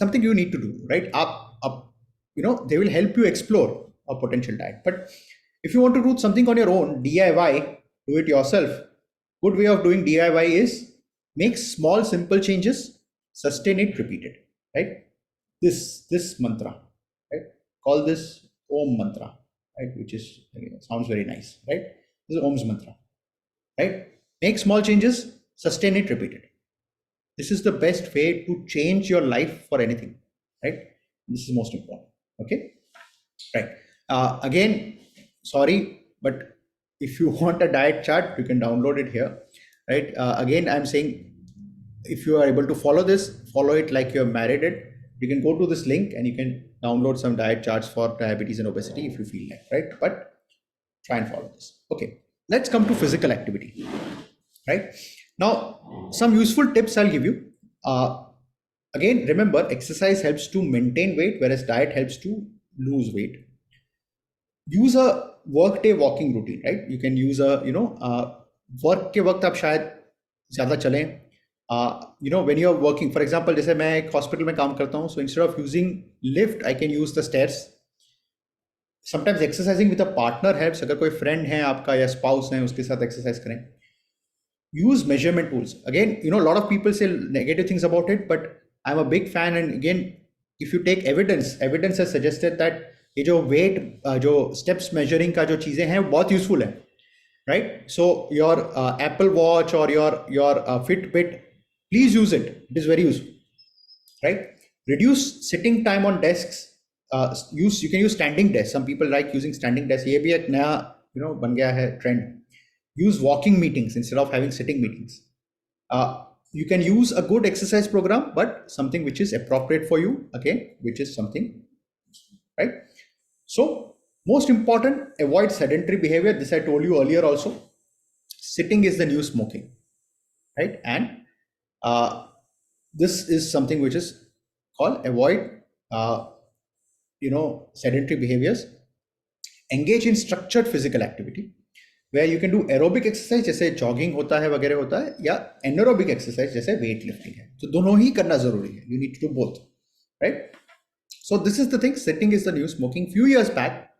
something you need to do, right? They will help you explore a potential diet. But if you want to do something on your own, DIY, do it yourself. Good way of doing DIY is make small, simple changes, sustain it, repeat it, right? This mantra, right? Call this Om mantra. Right, which is sounds very nice, right? This is Om's mantra, right? Make small changes, sustain it, repeat it. this is the best way to change your life for anything, right? This is most important. Okay, right. Again, sorry, but if you want a diet chart, you can download it here, right? Again, I'm saying, if you are able to follow this, follow it like you're married it. You can go to this link and you can download some diet charts for diabetes and obesity if you feel like, right? But try and follow this. Okay, let's come to physical activity, right? Now, some useful tips I'll give you. Again, remember, exercise helps to maintain weight, whereas diet helps to lose weight. Use a work day walking routine, right? You can use a, work के वक्त आप शायद ज़्यादा चलें. When you're working, for example, जैसे मैं एक hospital में काम करता हूँ, so instead of using lift, I can use the stairs. Sometimes exercising with a partner helps. अगर कोई friend है आपका या spouse है, उसके साथ exercise करें. Use measurement tools. Again, a lot of people say negative things about it, but I'm a big fan. And again, if you take evidence has suggested that ये जो weight, जो steps measuring का जो चीजें हैं, बहुत useful है, right? So your Apple Watch or your Fitbit, please use it. It is very useful, right? Reduce sitting time on desks. You can use standing desks. Some people like using standing desks. ये भी एक नया बन गया है trend. Use walking meetings instead of having sitting meetings. You can use a good exercise program, but something which is appropriate for you, again, which is something, right? So most important, avoid sedentary behavior. This I told you earlier also. Sitting is the new smoking, right? And this is something which is called avoid, sedentary behaviors. Engage in structured physical activity, where you can do aerobic exercise जैसे jogging होता है वगैरह होता है, या anaerobic exercise जैसे weight lifting है. तो दोनों ही करना जरूरी है. You need to do both, right? So this is the thing. Sitting is the new smoking. Few years back,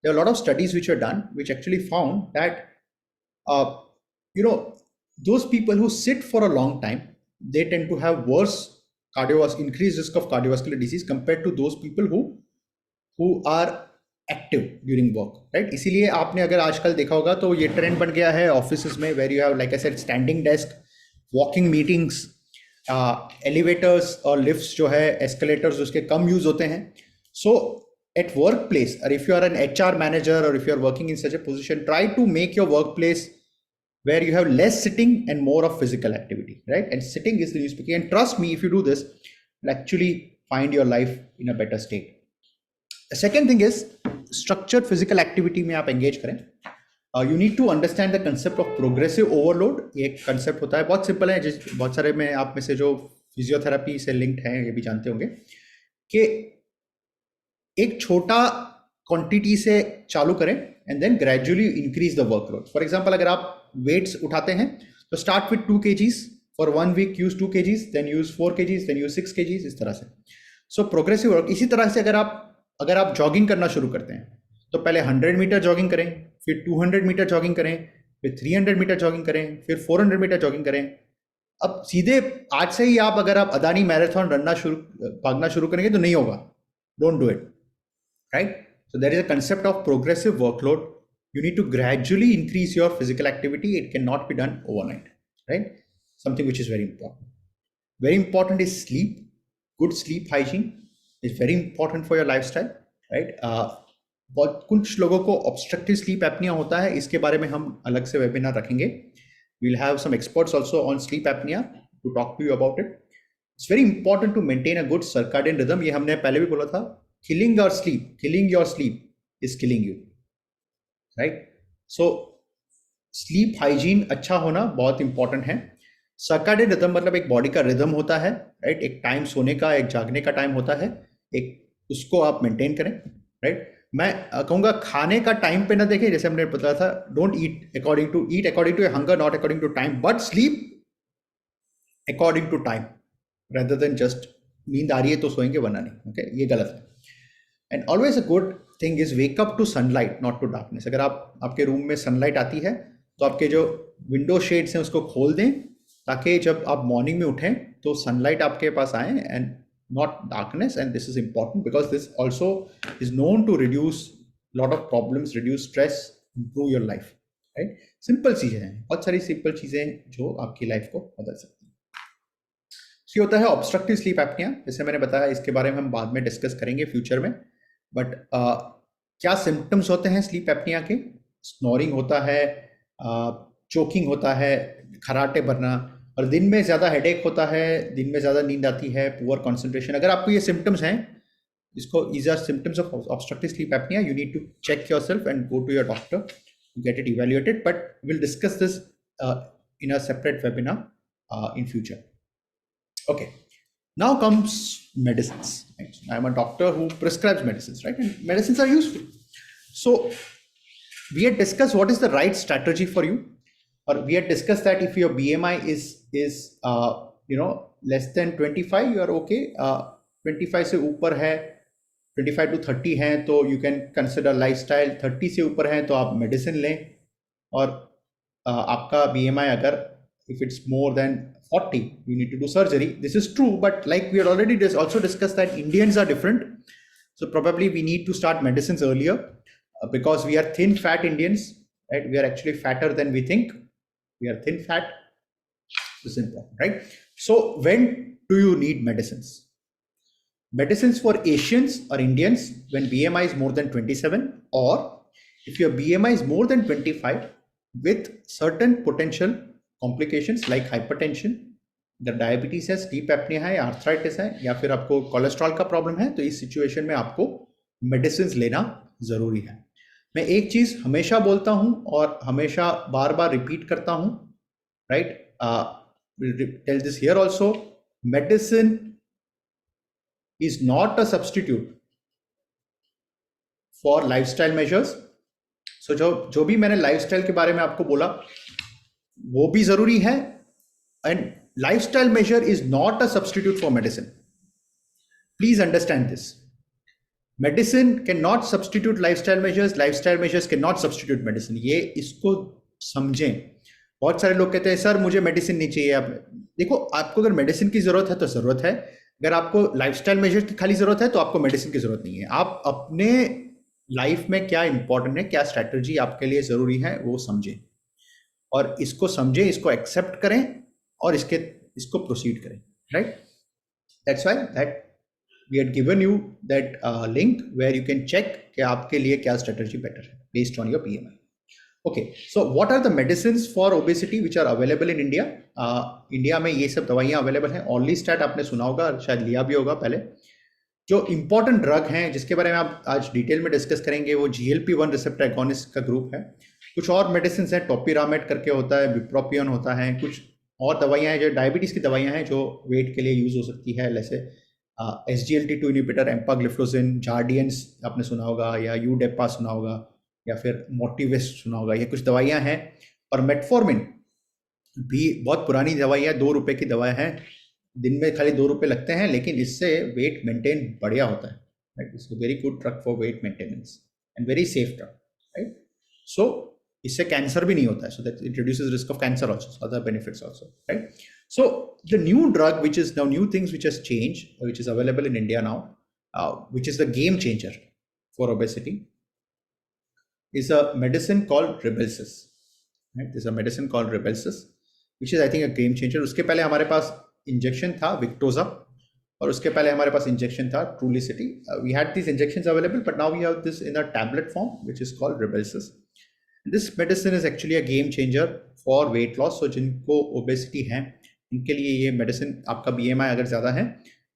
there are a lot of studies which were done, which actually found that, those people who sit for a long time, they tend to have increased risk of cardiovascular disease compared to those people who are active during work, right? इसीलिए आपने अगर आजकल देखा होगा तो ये trend बन गया है ऑफिस में, where you have like I said standing desk, walking meetings, elevators और लिफ्ट्स जो है, एस्केलेटर्स उसके कम यूज होते हैं. सो एट वर्क प्लेस, और if you are an HR manager और if you are working in such a position, try to make your work place where you have less sitting and more of physical activity, right? And sitting is the new speaking. And trust me, if you do this, you'll actually find your life in a better state. The second thing is structured physical activity में आप engage करें. You need to understand the concept of progressive overload. ये एक concept होता है, बहुत simple है. बहुत सारे में आप में से जो फिजियोथेरेपी से linked हैं, ये भी जानते होंगे कि एक छोटा क्वांटिटी से चालू करें and then gradually increase the workload. For example, अगर आप weights उठाते हैं तो start with 2 kgs for 1 week, use 2 kgs, then use 4 kgs, then use 6 kgs, इस तरह से. So progressive work. इसी तरह से अगर आप जॉगिंग करना शुरू करते हैं तो पहले 100 मीटर जॉगिंग करें, फिर 200 मीटर जॉगिंग करें, फिर 300 मीटर जॉगिंग करें, फिर 400 मीटर जॉगिंग करें. अब सीधे आज से ही अगर आप अदानी मैराथन भागना शुरू करेंगे तो नहीं होगा. Don't do it, right? So there is a concept of progressive workload. You need to gradually increase your physical activity. It cannot be done overnight, right? Something which is very important. Very important is sleep. Good sleep hygiene is very important for your lifestyle, right? बहुत कुछ लोगों को obstructive sleep apnea होता है. इसके बारे में हम अलग से webinar रखेंगे. We'll have some experts also on sleep apnea to talk to you about it. It's very important to maintain a good circadian rhythm. ये हमने पहले भी बोला था. Killing your sleep is killing you, right? So sleep hygiene अच्छा होना बहुत important है. सर्काडियन रिदम मतलब एक बॉडी का रिदम होता है, राइट? एक टाइम सोने का, एक जागने का टाइम होता है, एक उसको आप मेंटेन करें, राइट? मैं कहूँगा खाने का टाइम पे ना देखें, जैसे हमने बताया था, don't eat according to your hunger, not according to time, but sleep according to time rather than just नींद आ रही है तो सोएंगे वरना नहीं. ओके, ये गलत है. And always a good thing is wake up to sunlight, not to darkness. अगर आपके रूम में सनलाइट आती है तो आपके जो विंडो शेड्स हैं उसको खोल दें, ताकि जब आप मॉर्निंग में उठें तो सनलाइट आपके पास आए and not darkness. And this is important because this also is known to reduce lot of problems, reduce stress, improve your life, right? Simple चीज़ें हैं, बहुत सारी सिंपल चीज़ें जो आपकी लाइफ को बदल सकती हैं. ये होता है ऑब्स्ट्रक्टिव स्लीप एपनिया, जैसे मैंने बताया इसके बारे में हम बाद में डिस्कस करेंगे फ्यूचर में। बट क्या सिम्टम्स होते हैं स्लीप एपनिया के? स्नोरिंग होता है, चोकिंग होता है, खराटे भरना, और दिन में ज़्यादा हेडेक होता है, दिन में ज़्यादा नींद आती है, पुअर कंसंट्रेशन। अगर आपको ये सिम्टम्स हैं, इसको these are symptoms of obstructive sleep apnea, you need to check yourself and go to your doctor to get it evaluated. But we'll discuss this in a separate webinar in future. Okay, now comes medicines. Right? I'm a doctor who prescribes medicines, right? And medicines are useful. So we had discussed what is the right strategy for you, or we had discussed that if your BMI is less than 25, you are okay. 25 से ऊपर है, 25 to 30 हैं तो you can consider lifestyle, 30 से ऊपर हैं तो आप मेडिसिन लें, और आपका BMI अगर if it's more than 40 you need to do surgery. This is true, but like we had already also discussed that Indians are different, so probably we need to start medicines earlier because we are thin fat Indians, right? We are actually fatter than we think. We are thin fat. This is important, right? So when do you need medicines? Medicines for Asians or Indians when BMI is more than 27, or if your BMI is more than 25 with certain potential complications like hypertension, the diabetes है, sleep apnea है, arthritis है, या फिर आपको cholesterol का problem है, तो इस सिचुएशन में आपको मेडिसिन लेना जरूरी है। मैं एक चीज हमेशा बोलता हूं और हमेशा बार बार रिपीट करता हूं, right? Tell this here also, medicine is not a substitute for lifestyle measures. So जो भी मैंने lifestyle के बारे में आपको बोला वो भी जरूरी है, and lifestyle measure is not a substitute for medicine. Please understand this. Medicine cannot substitute lifestyle measures cannot substitute medicine. ये इसको समझें। बहुत सारे लोग कहते हैं सर मुझे मेडिसिन नहीं चाहिए। आप देखो, आपको अगर मेडिसिन की जरूरत है तो जरूरत है, अगर आपको लाइफस्टाइल मेजर्स की खाली जरूरत है तो आपको मेडिसिन की जरूरत नहीं है। आप अपने लाइफ में क्या इंपॉर्टेंट है, क्या स्ट्रैटेजी आपके लिए जरूरी है वो समझें, और इसको समझें, इसको एक्सेप्ट करें और इसको प्रोसीड करें, right? That's why that we had given you that link where you can check कि आपके लिए क्या स्ट्रैटेजी बेटर है based on your BMI. Okay, so what are the medicines for obesity which are available in India? India में ये सब दवाइयाँ available हैं। ऑर्लिस्टैट आपने सुना होगा, शायद लिया भी होगा पहले। जो इंपॉर्टेंट ड्रग हैं जिसके बारे में आप आज डिटेल में डिस्कस करेंगे वो GLP-1 रिसेप्टर एगोनिस्ट का ग्रुप है। कुछ और मेडिसिन हैं, टोपिरामेट करके होता है, बिप्रोपियन होता है, कुछ और दवाइयाँ हैं जो डायबिटीज़ की दवाइयाँ हैं जो वेट के लिए यूज़ हो सकती है, जैसे SGLT2 इनिबिटर, एम्पाग्लिफ्लोजिन, जार्डियंस आपने सुना होगा, या यूडेपा सुना होगा, या फिर मोटिवेस्ट सुना होगा। ये कुछ दवाइयाँ हैं। और मेटफॉर्मिन भी बहुत पुरानी दवाई है, 2 रुपए की दवाई है, दिन में खाली 2 रुपए लगते हैं, लेकिन इससे वेट मेंटेन बढ़िया होता है, right? It's a very good drug for weight maintenance and very safe drug, right? So इससे कैंसर भी नहीं होता है, so that it reduces risk of cancer also, other benefits also, right? So the new drug which is now new things which has changed, which is available in India now, which is the game changer for obesity, is a medicine called Rybelsus. Right? There's a medicine called Rybelsus, which is I think a game changer. उसके पहले हमारे पास injection था Victoza, और उसके पहले हमारे पास injection था Trulicity. We had these injections available, but now we have this in a tablet form, which is called Rybelsus. This medicine is actually a game changer for weight loss. So जिनको obesity है उनके लिए ये medicine, आपका BMI अगर ज़्यादा है,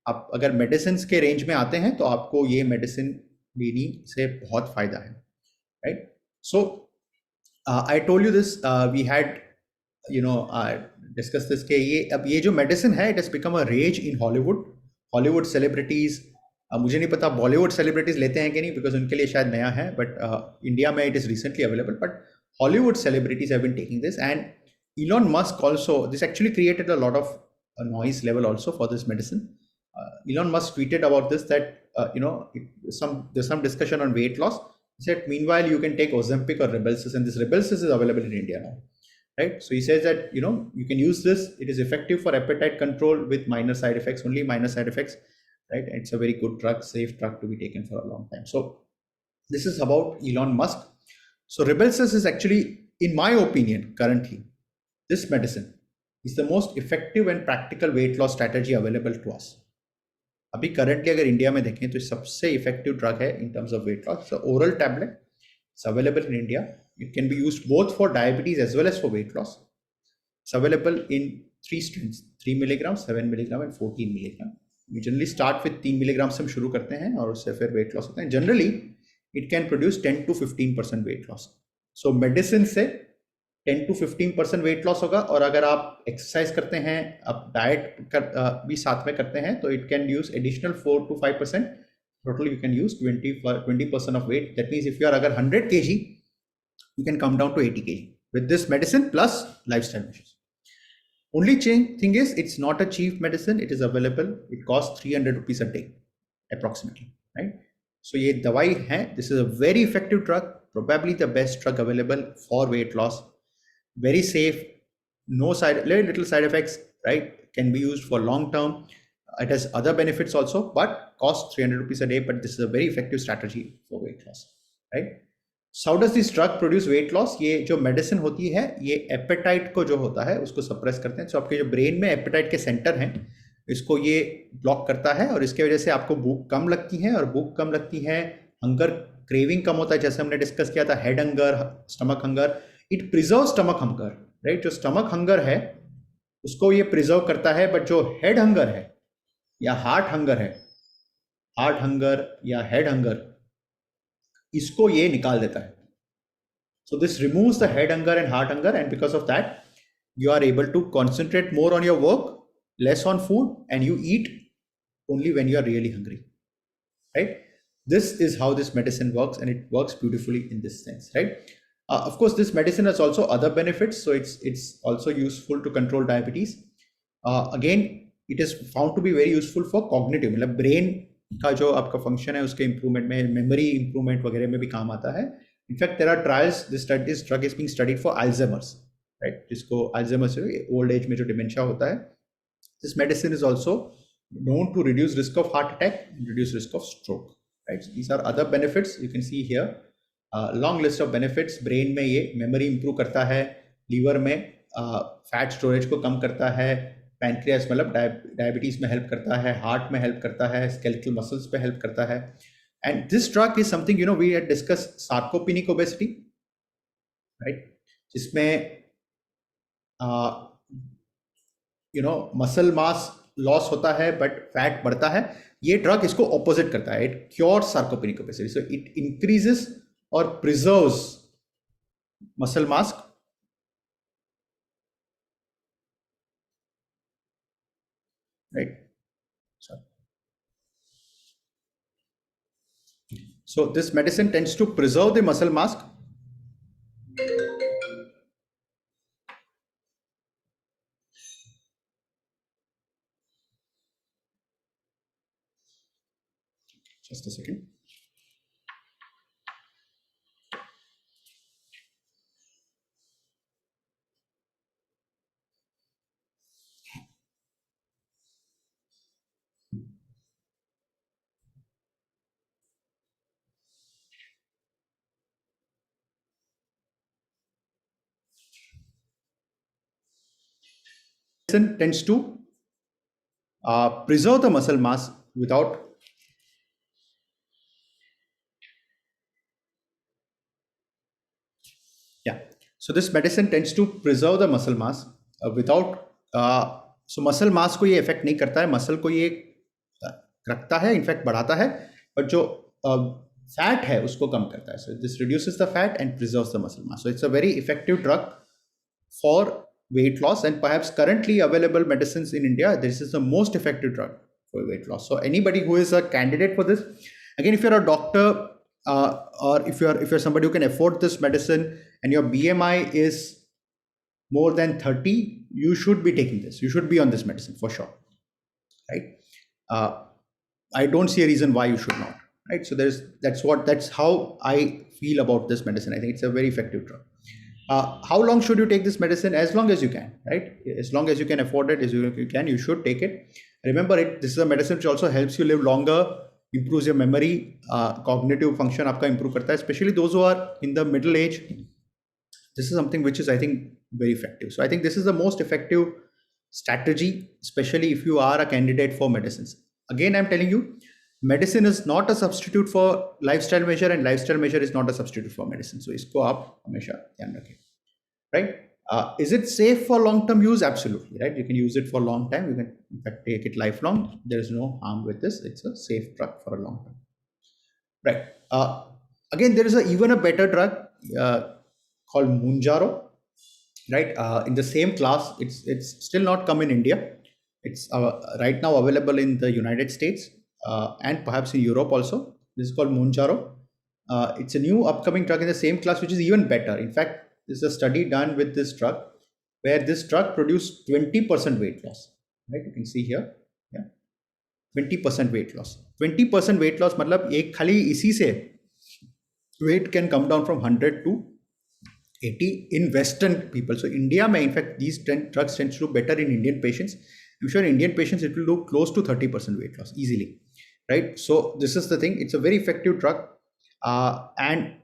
आप अगर मेडिसिन के रेंज में आते हैं तो आपको ये मेडिसिन लेने से बहुत फायदा है, right? So I told you this, we had discussed this कि अब ये जो मेडिसिन है, it has become a rage in Hollywood celebrities, मुझे नहीं पता बॉलीवुड सेलिब्रिटीज लेते हैं कि नहीं, बिकॉज उनके लिए शायद नया है, बट इंडिया में it is recently available, but Hollywood celebrities have been taking this, and Elon Musk also, this actually created a lot of noise level also for this medicine. Elon Musk tweeted about this that there's some discussion on weight loss. He said, meanwhile, you can take Ozempic or Rybelsus, and this Rybelsus is available in India now, right? So he says that you can use this. It is effective for appetite control with minor side effects, only minor side effects, right? It's a very good drug, safe drug to be taken for a long time. So this is about Elon Musk. So Rybelsus is actually, in my opinion, currently, this medicine is the most effective and practical weight loss strategy available to us. अभी currently अगर India में देखें तो सबसे effective drug है in terms of weight loss. It's an oral tablet. It's available in India. It can be used both for diabetes as well as for weight loss. It's available in 3 strengths: 3 milligram, 7 milligram and 14 milligram. We generally start with 3 milligram से हम शुरू करते हैं और उससे फिर weight loss होता है. Generally, it can produce 10 to 15% weight loss. So medicine से 10 to 15% वेट लॉस होगा, और अगर आप एक्सरसाइज करते हैं, आप डाइट भी साथ में करते हैं, तो it can use additional 4 to 5%. Total you can use 20% of weight. That means if you are अगर 100 kg, you can come down to 80 kg with this medicine plus lifestyle measures. Only thing is, it's not a cheap medicine. It is available. It costs 300 rupees a day, approximately, right? So ये दवाई है. This is a very effective drug, probably the best drug available for weight loss. Very safe, very little side effects, right? Can be used for long term. It has other benefits also, but costs 300 rupees a day. But this is a very effective strategy for weight loss, right? So how does this drug produce weight loss? ये जो medicine होती है, ये apatite को जो होता है उसको सप्रेस करते हैं. तो आपके जो ब्रेन में एपेटाइट के सेंटर हैं, इसको ये ब्लॉक करता है, और इसके वजह से आपको भूख कम लगती है, और भूख कम लगती है, हंगर क्रेविंग कम होता है, जैसे हमने डिस्कस किया था, head hunger, stomach hunger. It preserve stomach hunger, right? जो स्टमक हंगर है उसको ये प्रिजर्व करता है, बट जो हेड हंगर है या हार्ट हंगर है, हार्ट हंगर या हेड हंगर, इसको ये निकाल देता है. So this removes the head hunger and heart hunger, and because of that you are able to concentrate more on your work, less on food, and you eat only when you are really hungry, right? This is how this medicine works, and it works beautifully in this sense, right? Of course, this medicine has also other benefits. So it's also useful to control diabetes. Again, it is found to be very useful for cognitive, मतलब brain का जो आपका function है उसके improvement में, memory improvement वगैरह में भी काम आता है. In fact, there are trials. This drug is being studied for Alzheimer's, right? जिसको Alzheimer's old age में जो dementia होता है. This medicine is also known to reduce risk of heart attack and reduce risk of stroke, right? So these are other benefits you can see here. Long list of benefits. Brain में ये memory improve करता है, liver में fat storage को कम करता है, pancreas मतलब diabetes में हेल्प करता है, हार्ट में हेल्प करता है, स्केलेटल मसल्स पे हेल्प करता है. And this drug is something, we had discuss sarcopenic obesity, right? जिसमें मसल मास लॉस होता है बट फैट बढ़ता है. ये ड्रग इसको ऑपोजिट करता है. It cure sarcopenic obesity. So it increases or preserves muscle mass, right? So this medicine tends to preserve the muscle mass. Just a second. Tends to preserve the muscle mass without so this medicine tends to preserve the muscle mass without so muscle mass को ये affect नहीं करता है, muscle को ये रखता है, in fact बढ़ाता है, बट जो फैट है उसको कम करता है. So this reduces the fat and preserves the muscle mass. So it's a very effective drug for weight loss, and perhaps currently available medicines in India, this is the most effective drug for weight loss. So anybody who is a candidate for this, again, if you're a doctor or if you're somebody who can afford this medicine and your BMI is more than 30, you should be taking this. You should be on this medicine for sure, right? I don't see a reason why you should not, right? So that's how I feel about this medicine. I think it's a very effective drug. How long should you take this medicine? As long as you can, right? As long as you can afford it, as you can, you should take it. Remember, this is a medicine which also helps you live longer, improves your memory, cognitive function आपका improve करता है, especially those who are in the middle age. This is something which is, I think, very effective. So I think this is the most effective strategy, especially if you are a candidate for medicines. Again, I'm telling you, medicine is not a substitute for lifestyle measure, and lifestyle measure is not a substitute for medicine. So इसको आप हमेशा ध्यान रखें, right? Is it safe for long-term use? Absolutely, right? You can use it for a long time. You can, in fact, take it lifelong. There is no harm with this. It's a safe drug for a long time, right? Again, there is even a better drug called Mounjaro, right? In the same class, it's still not come in India. It's right now available in the United States and perhaps in Europe also. This is called Mounjaro. It's a new upcoming drug in the same class, which is even better. In fact, there's a study done with this drug where this drug produced 20% weight loss. Right? You can see here. Yeah. 20% weight loss. 20% weight loss मतलब एक खाली इसी से weight can come down from 100 to 80 in Western people. So India may, in fact, these drugs tend to do better in Indian patients. I'm sure in Indian patients it will do close to 30% weight loss easily, right? So this is the thing. It's a very effective drug, and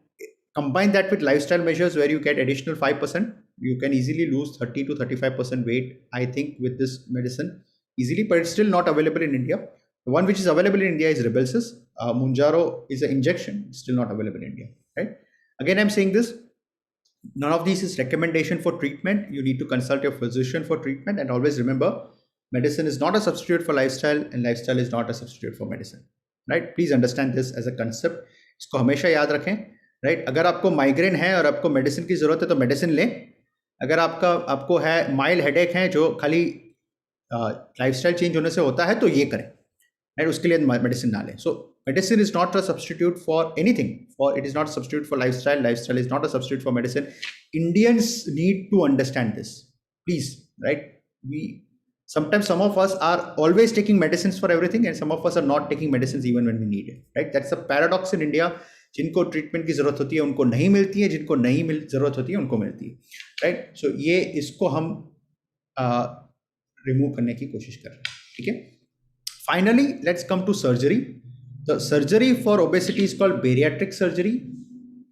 combine that with lifestyle measures where you get additional 5%. You can easily lose 30 to 35% weight, I think, with this medicine easily, but it's still not available in India. The one which is available in India is Rybelsus. Mounjaro is an injection, it's still not available in India, right? Again, I'm saying this. None of these is recommendation for treatment. You need to consult your physician for treatment, and always remember, medicine is not a substitute for lifestyle, and lifestyle is not a substitute for medicine, right? Please understand this as a concept. इसको हमेशा याद रखें, right? अगर आपको migraine है और आपको medicine की जरूरत है तो मेडिसिन लें. अगर आपको है माइल्ड हेडेक है जो खाली लाइफस्टाइल चेंज होने से होता है तो ये करें, right? उसके लिए मेडिसिन ना लें. So medicine is not a substitute for anything. It is not a substitute for lifestyle. Lifestyle is not a substitute for medicine. Indians need to understand this, please, right? Sometimes some of us are always taking medicines for everything, and some of us are not taking medicines even when we need it, right? That's a paradox in India. जिनको treatment की जरूरत होती है उनको नहीं मिलती है, जिनको नहीं जरूरत होती है उनको मिलती है, राइट? सो ये इसको हम रिमूव करने की कोशिश कर रहे हैं, ठीक है? Finally let's come to surgery. The surgery for obesity is called bariatric surgery.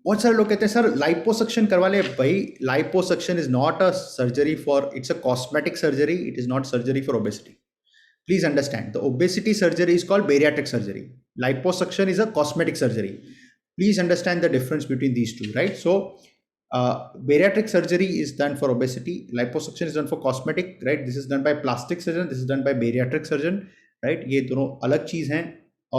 बहुत सारे लोग कहते हैं सर लाइपोसक्शन करवा ले. भाई, liposuction is not a surgery for, it's a cosmetic surgery. It is not surgery for obesity. Please understand, the obesity surgery is called bariatric surgery. Liposuction is a cosmetic surgery. Please understand the difference between these two, right? So, bariatric surgery is done for obesity. Liposuction is done for cosmetic, right? This is done by plastic surgeon. This is done by bariatric surgeon, right? ये दोनों अलग चीज़ हैं.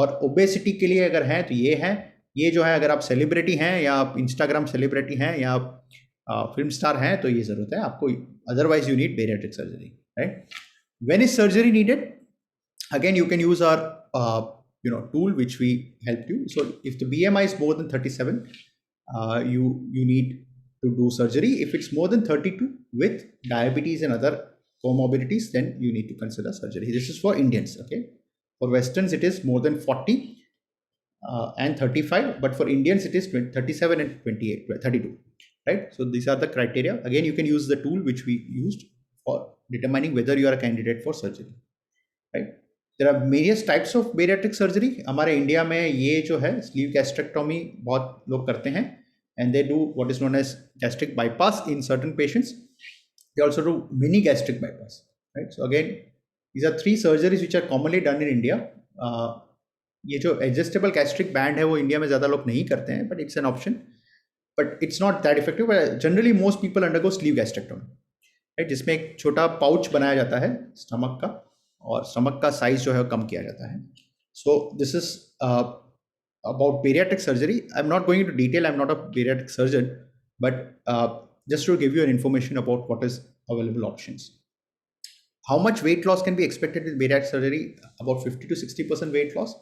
और obesity के लिए अगर है तो ये है. ये जो है, अगर आप सेलिब्रिटी हैं या आप इंस्टाग्राम सेलिब्रिटी हैं या आप फिल्म स्टार हैं तो ये ज़रूरत है आपको. Otherwise you need bariatric surgery, right? When is surgery needed? Again, you can use our tool which we helped you. So if the BMI is more than 37, you need to do surgery. If it's more than 32 with diabetes and other comorbidities, then you need to consider surgery. This is for Indians, okay? For Westerns, it is more than 40 and 35, but for Indians, it is 37 and 28, 32, right? So these are the criteria. Again, you can use the tool which we used for determining whether you are a candidate for surgery, right? There are various types of bariatric surgery. हमारे India में ये जो है sleeve gastrectomy बहुत लोग करते हैं, and they do what is known as gastric bypass in certain patients. They also do mini gastric bypass, right? So again, these are three surgeries which are commonly done in India. ये जो adjustable gastric band है वो India में ज़्यादा लोग नहीं करते हैं, but it's an option. But it's not that effective. But generally, most people undergo sleeve gastrectomy, right? जिसमें एक छोटा पाउच बनाया जाता है स्टमक का, और स्टमक का साइज जो है कम किया जाता है. So this is about bariatric surgery. I am not going to detail, I am not a bariatric surgeon, but just to give you an information about what is available options. How much weight loss can be expected with bariatric surgery? About 50 to 60% weight loss.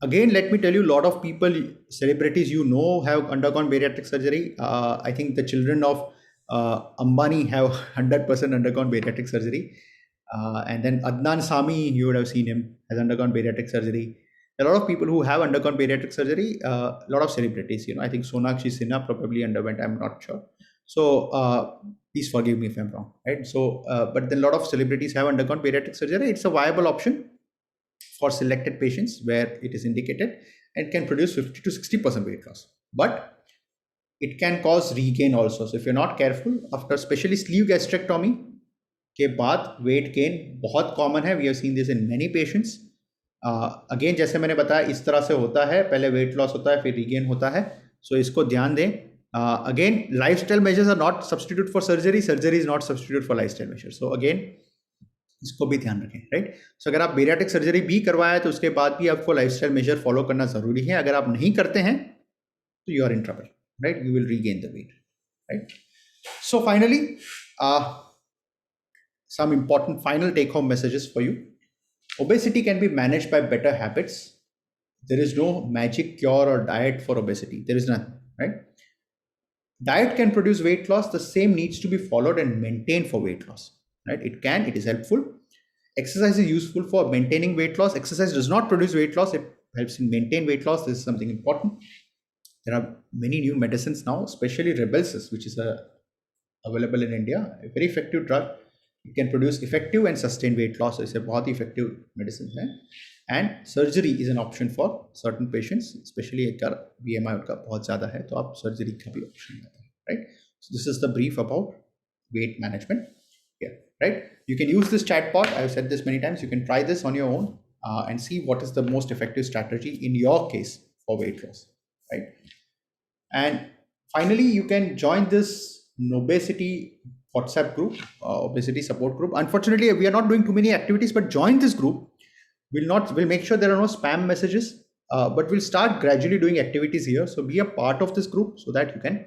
Again, let me tell you, a lot of people, celebrities have undergone bariatric surgery. I think the children of Ambani have 100% undergone bariatric surgery. And then Adnan Sami, you would have seen him, has undergone bariatric surgery. A lot of people who have undergone bariatric surgery, a lot of celebrities, I think Sonakshi Sinha probably underwent, I'm not sure. So please forgive me if I'm wrong, right? So, but then a lot of celebrities have undergone bariatric surgery. It's a viable option for selected patients where it is indicated, and can produce 50 to 60% weight loss. But it can cause regain also. So if you're not careful, after especially sleeve gastrectomy, के बाद weight gain बहुत common है. We have seen this in many patients. Again जैसे मैंने बताया इस तरह से होता है, पहले वेट लॉस होता है फिर रीगेन होता है. सो इसको ध्यान दें. Again lifestyle measures are not substitute for surgery, surgery is not substitute for lifestyle measure. So again इसको भी ध्यान रखें, राइट. सो अगर आप बेरियाट्रिक सर्जरी भी करवाया तो उसके बाद भी आपको लाइफस्टाइल मेजर फॉलो करना जरूरी है. अगर आप नहीं करते हैं तो you are in trouble, right. You will regain the weight, right. So finally, some important final take home messages for you. Obesity can be managed by better habits. There is no magic cure or diet for obesity. There is none, right. Diet can produce weight loss. The same needs to be followed and maintained for weight loss, right. It is helpful. Exercise is useful for maintaining weight loss. Exercise does not produce weight loss. It helps in maintain weight loss. This is something important. There are many new medicines now, especially Rybelsus, which is available in India, a very effective drug. It can produce effective and sustained weight loss. It's a बहुत effective medicine है. And surgery is an option for certain patients, especially अगर BMI उनका बहुत ज़्यादा है तो आप surgery का भी option रहता है, right? So this is the brief about weight management here, right? You can use this chatbot. I've said this many times. You can try this on your own and see what is the most effective strategy in your case for weight loss, right? And finally, you can join this Nobesity WhatsApp group, obesity support group. Unfortunately, we are not doing too many activities, but join this group. We'll make sure there are no spam messages, but we'll start gradually doing activities here. So be a part of this group so that you can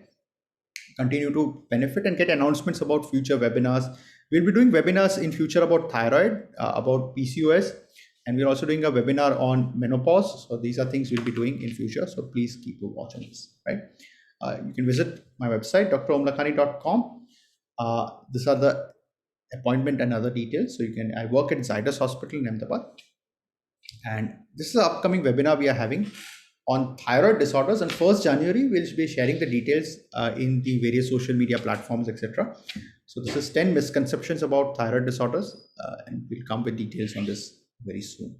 continue to benefit and get announcements about future webinars. We'll be doing webinars in future about thyroid, about PCOS, and we're also doing a webinar on menopause. So these are things we'll be doing in future. So please keep watching this, right? You can visit my website, dromlakhani.com. These are the appointment and other details. So I work at Zydus Hospital in Ahmedabad. And this is the upcoming webinar we are having on thyroid disorders. And 1st January, we'll be sharing the details in the various social media platforms, etc. So this is 10 misconceptions about thyroid disorders. And we'll come with details on this very soon.